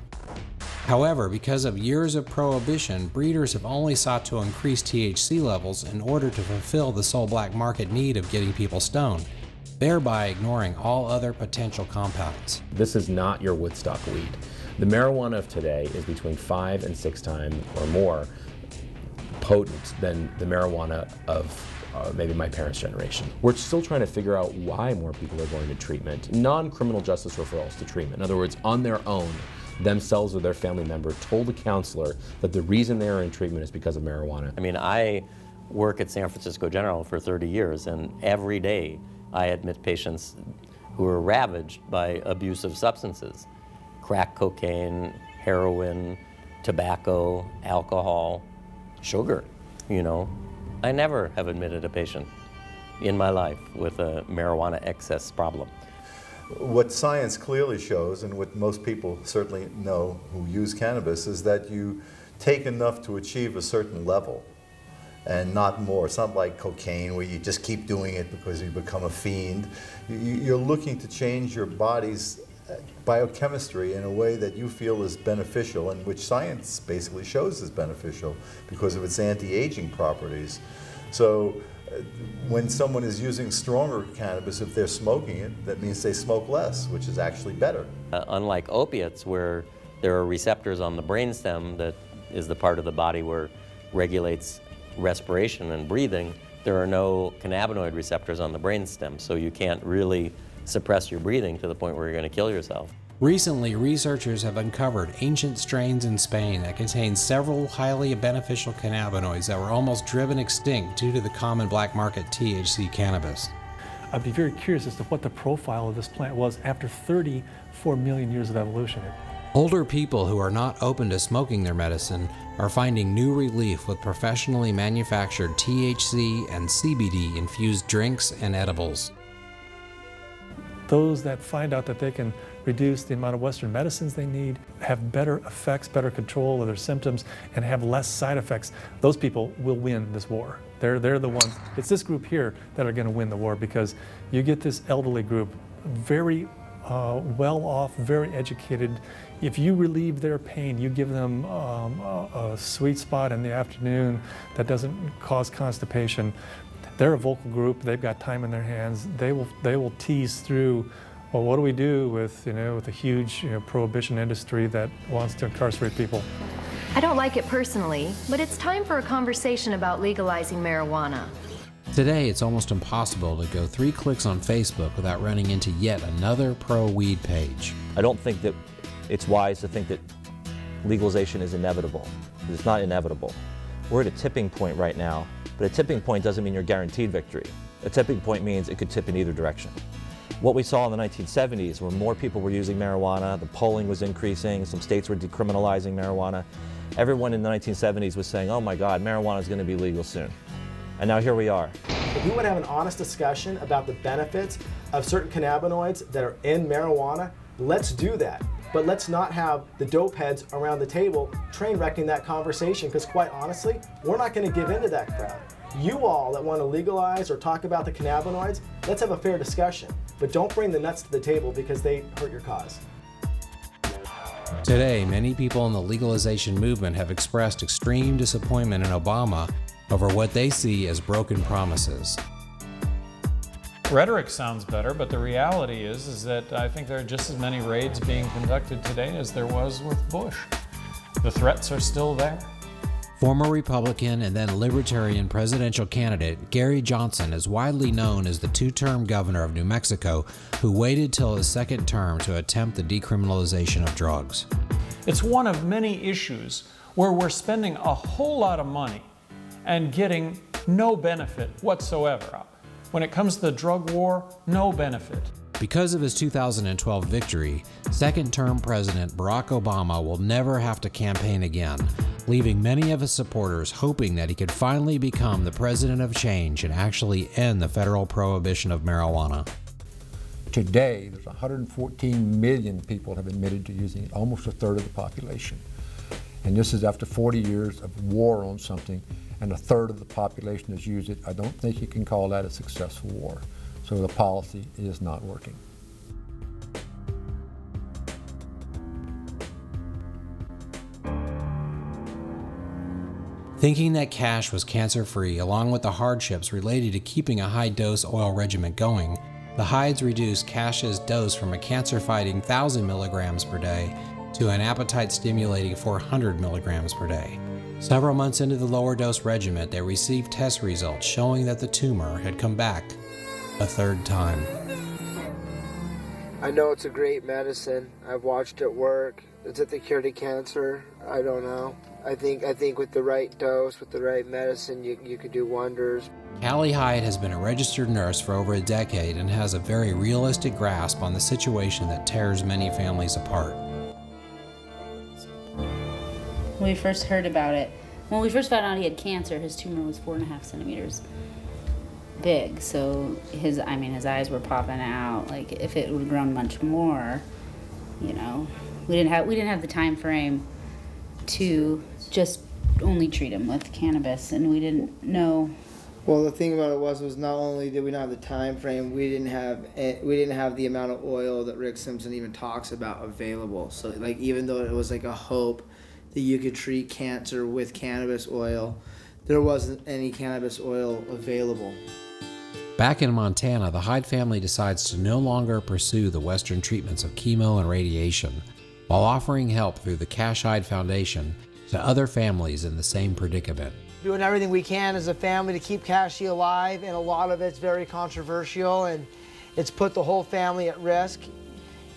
However, because of years of prohibition, breeders have only sought to increase THC levels in order to fulfill the sole black market need of getting people stoned, thereby ignoring all other potential compounds. This is not your Woodstock weed. The marijuana of today is between 5 and 6 times or more potent than the marijuana of maybe my parents' generation. We're still trying to figure out why more people are going to treatment. Non-criminal justice referrals to treatment. In other words, on their own, themselves or their family member told a counselor that the reason they are in treatment is because of marijuana. I mean, I work at San Francisco General for 30 years, and every day I admit patients who are ravaged by abusive substances. Crack cocaine, heroin, tobacco, alcohol, sugar, I never have admitted a patient in my life with a marijuana excess problem. What science clearly shows, and what most people certainly know who use cannabis, is that you take enough to achieve a certain level and not more. It's not like cocaine where you just keep doing it because you become a fiend. You're looking to change your body's biochemistry in a way that you feel is beneficial and which science basically shows is beneficial because of its anti-aging properties. So when someone is using stronger cannabis, if they're smoking it, that means they smoke less, which is actually better. Unlike opiates, where there are receptors on the brainstem that is the part of the body where regulates respiration and breathing, there are no cannabinoid receptors on the brainstem, so you can't really suppress your breathing to the point where you're going to kill yourself. Recently, researchers have uncovered ancient strains in Spain that contain several highly beneficial cannabinoids that were almost driven extinct due to the common black market THC cannabis. I'd be very curious as to what the profile of this plant was after 34 million years of evolution. Older people who are not open to smoking their medicine are finding new relief with professionally manufactured THC and CBD infused drinks and edibles. Those that find out that they can reduce the amount of Western medicines they need, have better effects, better control of their symptoms, and have less side effects, those people will win this war. They're the ones, it's this group here that are going to win the war, because you get this elderly group, very well off, very educated. If you relieve their pain, you give them a sweet spot in the afternoon that doesn't cause constipation. They're a vocal group. They've got time in their hands. They will tease through. Well, what do we do with a huge prohibition industry that wants to incarcerate people? I don't like it personally, but it's time for a conversation about legalizing marijuana. Today, it's almost impossible to go 3 clicks on Facebook without running into yet another pro-weed page. I don't think that it's wise to think that legalization is inevitable. It's not inevitable. We're at a tipping point right now, but a tipping point doesn't mean you're guaranteed victory. A tipping point means it could tip in either direction. What we saw in the 1970s, where more people were using marijuana, the polling was increasing, some states were decriminalizing marijuana. Everyone in the 1970s was saying, oh my God, marijuana is going to be legal soon. And now here we are. If we want to have an honest discussion about the benefits of certain cannabinoids that are in marijuana, let's do that. But let's not have the dope heads around the table train wrecking that conversation, because quite honestly, we're not going to give in to that crowd. You all that want to legalize or talk about the cannabinoids, let's have a fair discussion. But don't bring the nuts to the table because they hurt your cause. Today, many people in the legalization movement have expressed extreme disappointment in Obama over what they see as broken promises. Rhetoric sounds better, but the reality is that I think there are just as many raids being conducted today as there was with Bush. The threats are still there. Former Republican and then Libertarian presidential candidate Gary Johnson is widely known as the 2-term governor of New Mexico who waited till his 2nd term to attempt the decriminalization of drugs. It's one of many issues where we're spending a whole lot of money and getting no benefit whatsoever. When it comes to the drug war, no benefit. Because of his 2012 victory, 2nd-term President Barack Obama will never have to campaign again, leaving many of his supporters hoping that he could finally become the president of change and actually end the federal prohibition of marijuana. Today, there's 114 million people have admitted to using it, almost a third of the population. And this is after 40 years of war on something, and a third of the population has used it. I don't think you can call that a successful war. So the policy is not working. Thinking that Cash was cancer-free, along with the hardships related to keeping a high-dose oil regimen going, the Hydes reduced Cash's dose from a cancer-fighting 1,000 milligrams per day to an appetite-stimulating 400 milligrams per day. Several months into the lower dose regimen, they received test results showing that the tumor had come back a 3rd time. I know it's a great medicine. I've watched it work. Is it the cure to cancer? I don't know. I think with the right dose, with the right medicine, you could do wonders. Callie Hyde has been a registered nurse for over a decade and has a very realistic grasp on the situation that tears many families apart. When we first heard about it, when we first found out he had cancer, his tumor was 4.5 centimeters big. So his eyes were popping out. Like if it would have grown much more, we didn't have the time frame to just only treat him with cannabis, and we didn't know Well, the thing about it was not only did we not have the time frame, we didn't have the amount of oil that Rick Simpson even talks about available. So like even though it was like a hope that you could treat cancer with cannabis oil, there wasn't any cannabis oil available. Back in Montana, the Hyde family decides to no longer pursue the Western treatments of chemo and radiation, while offering help through the Cash Hyde Foundation to other families in the same predicament. Doing everything we can as a family to keep Cashy alive, and a lot of it's very controversial, and it's put the whole family at risk.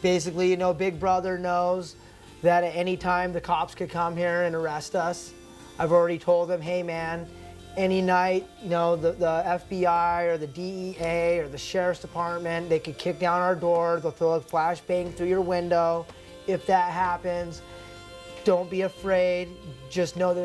Basically, you know, Big Brother knows that at any time the cops could come here and arrest us. I've already told them, hey man, any night, you know, the FBI or the DEA or the Sheriff's Department, they could kick down our door, they'll throw a flashbang through your window. If that happens, don't be afraid. Just know that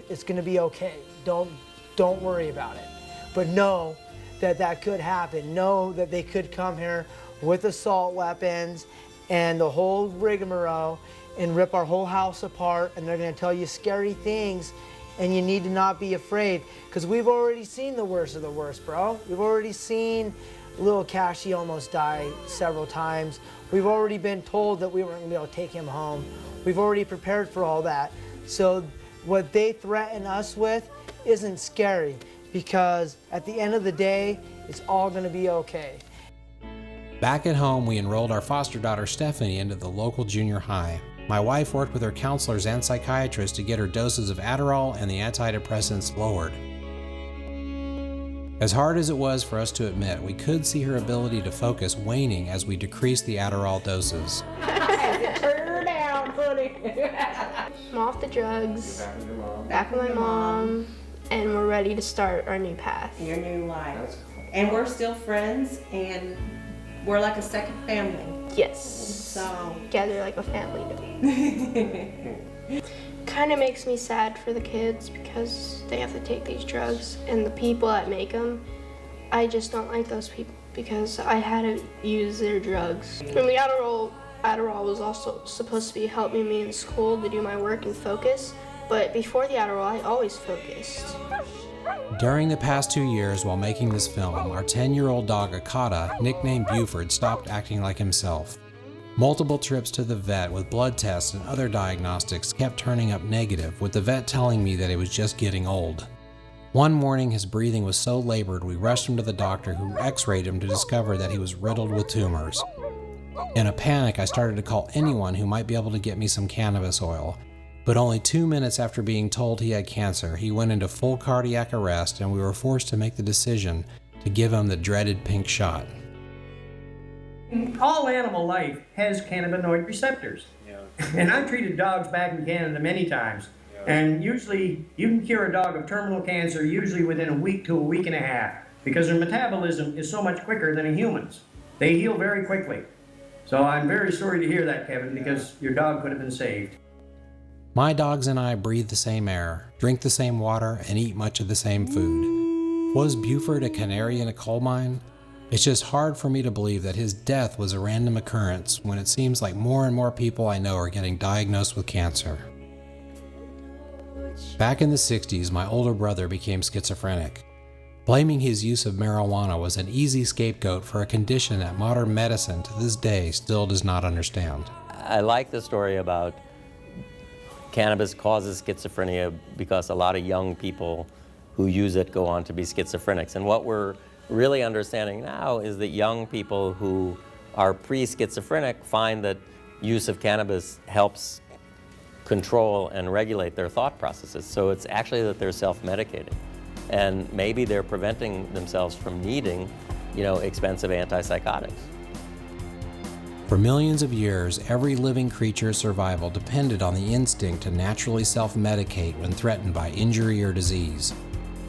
it's gonna be okay. Don't worry about it. But know that that could happen. Know that they could come here with assault weapons and the whole rigmarole and rip our whole house apart, and they're gonna tell you scary things, and you need to not be afraid, because we've already seen the worst of the worst, bro. We've already seen little Cashy almost die several times. We've already been told that we weren't gonna be able to take him home. We've already prepared for all that. So what they threaten us with isn't scary, because at the end of the day, it's all gonna be okay. Back at home, we enrolled our foster daughter Stephanie into the local junior high. My wife worked with her counselors and psychiatrists to get her doses of Adderall and the antidepressants lowered. As hard as it was for us to admit, we could see her ability to focus waning as we decreased the Adderall doses. Turn her down, honey. I'm off the drugs, back with my mom, and we're ready to start our new path. Your new life. And we're still friends, and we're like a second family. Yes. So together like a family. Kind of makes me sad for the kids because they have to take these drugs, and the people that make them, I just don't like those people because I had to use their drugs. And the Adderall was also supposed to be helping me in school to do my work and focus, but before the Adderall, I always focused. During the past 2 years while making this film, our 10-year-old dog Akata, nicknamed Buford, stopped acting like himself. Multiple trips to the vet with blood tests and other diagnostics kept turning up negative, with the vet telling me that he was just getting old. One morning, his breathing was so labored we rushed him to the doctor, who x-rayed him to discover that he was riddled with tumors. In a panic, I started to call anyone who might be able to get me some cannabis oil. But only 2 minutes after being told he had cancer, he went into full cardiac arrest, and we were forced to make the decision to give him the dreaded pink shot. All animal life has cannabinoid receptors. Yeah. And I've treated dogs back in Canada many times. Yeah. And usually you can cure a dog of terminal cancer usually within a week to a week and a half, because their metabolism is so much quicker than a human's. They heal very quickly. So I'm very sorry to hear that, Kevin, because your dog could have been saved. My dogs and I breathe the same air, drink the same water, and eat much of the same food. Was Buford a canary in a coal mine? It's just hard for me to believe that his death was a random occurrence when it seems like more and more people I know are getting diagnosed with cancer. Back in the 60s, my older brother became schizophrenic. Blaming his use of marijuana was an easy scapegoat for a condition that modern medicine to this day still does not understand. I like the story about cannabis causes schizophrenia because a lot of young people who use it go on to be schizophrenics. And what we're really understanding now is that young people who are pre-schizophrenic find that use of cannabis helps control and regulate their thought processes. So it's actually that they're self-medicating. And maybe they're preventing themselves from needing, expensive antipsychotics. For millions of years, every living creature's survival depended on the instinct to naturally self-medicate when threatened by injury or disease.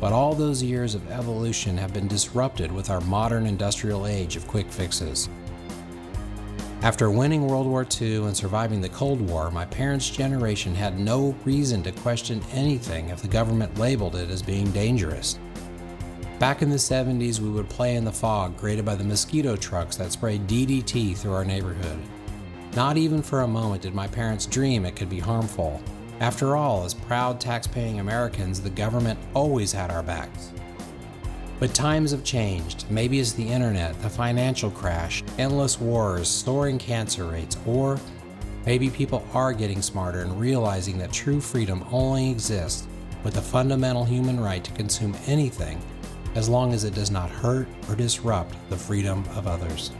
But all those years of evolution have been disrupted with our modern industrial age of quick fixes. After winning World War II and surviving the Cold War, my parents' generation had no reason to question anything if the government labeled it as being dangerous. Back in the 70s, we would play in the fog created by the mosquito trucks that sprayed DDT through our neighborhood. Not even for a moment did my parents dream it could be harmful. After all, as proud tax-paying Americans, the government always had our backs. But times have changed. Maybe it's the internet, the financial crash, endless wars, soaring cancer rates, or maybe people are getting smarter and realizing that true freedom only exists with the fundamental human right to consume anything as long as it does not hurt or disrupt the freedom of others.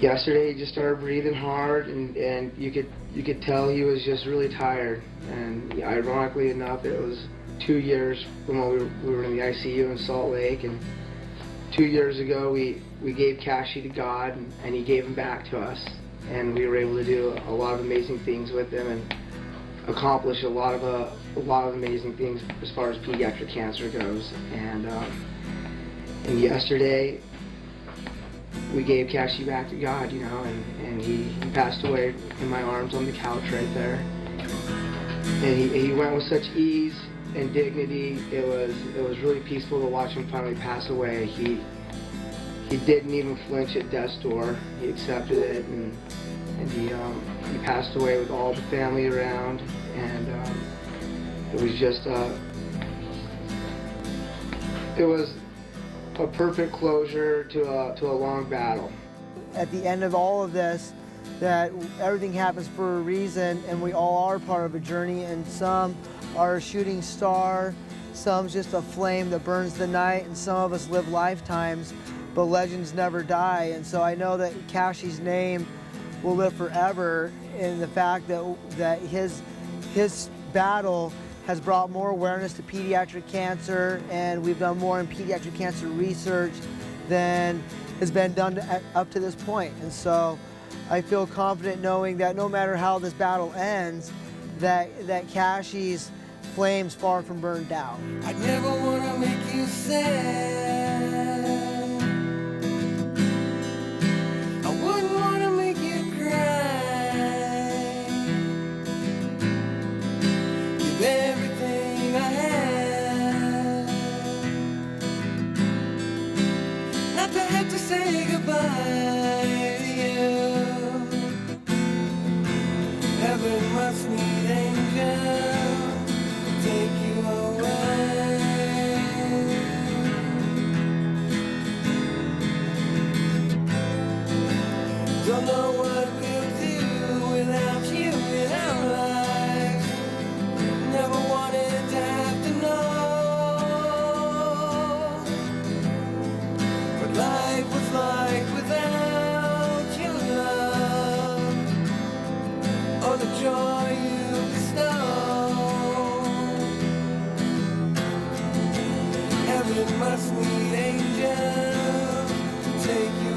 Yesterday he just started breathing hard, and you could tell he was just really tired. And ironically enough, it was 2 years from when we were in the ICU in Salt Lake, and 2 years ago we gave Cashy to God, and he gave him back to us, and we were able to do a lot of amazing things with him and accomplish a lot of amazing things as far as pediatric cancer goes. And yesterday we gave Cashy back to God, you know, and he passed away in my arms on the couch right there. And he went with such ease and dignity. It was really peaceful to watch him finally pass away. He didn't even flinch at death's door. He accepted it, and he passed away with all the family around. And it was just it was a perfect closure to a long battle. At the end of all of this, that everything happens for a reason, and we all are part of a journey, and some are a shooting star, some's just a flame that burns the night, and some of us live lifetimes, but legends never die. And so I know that Cashy's name will live forever in the fact that his battle has brought more awareness to pediatric cancer, and we've done more in pediatric cancer research than has been done up to this point. And so I feel confident knowing that no matter how this battle ends, that Cashy's flame's far from burned out. I'd never want to make you sad. I wouldn't want to make you cry. Give everything I have, not to have to say goodbye to you. Heaven must need angels to take you away. Don't know what we'll do without you in our lives. Never wanted to have to know what life was like without your love, or the joy you bestow. Heaven must need angels to take you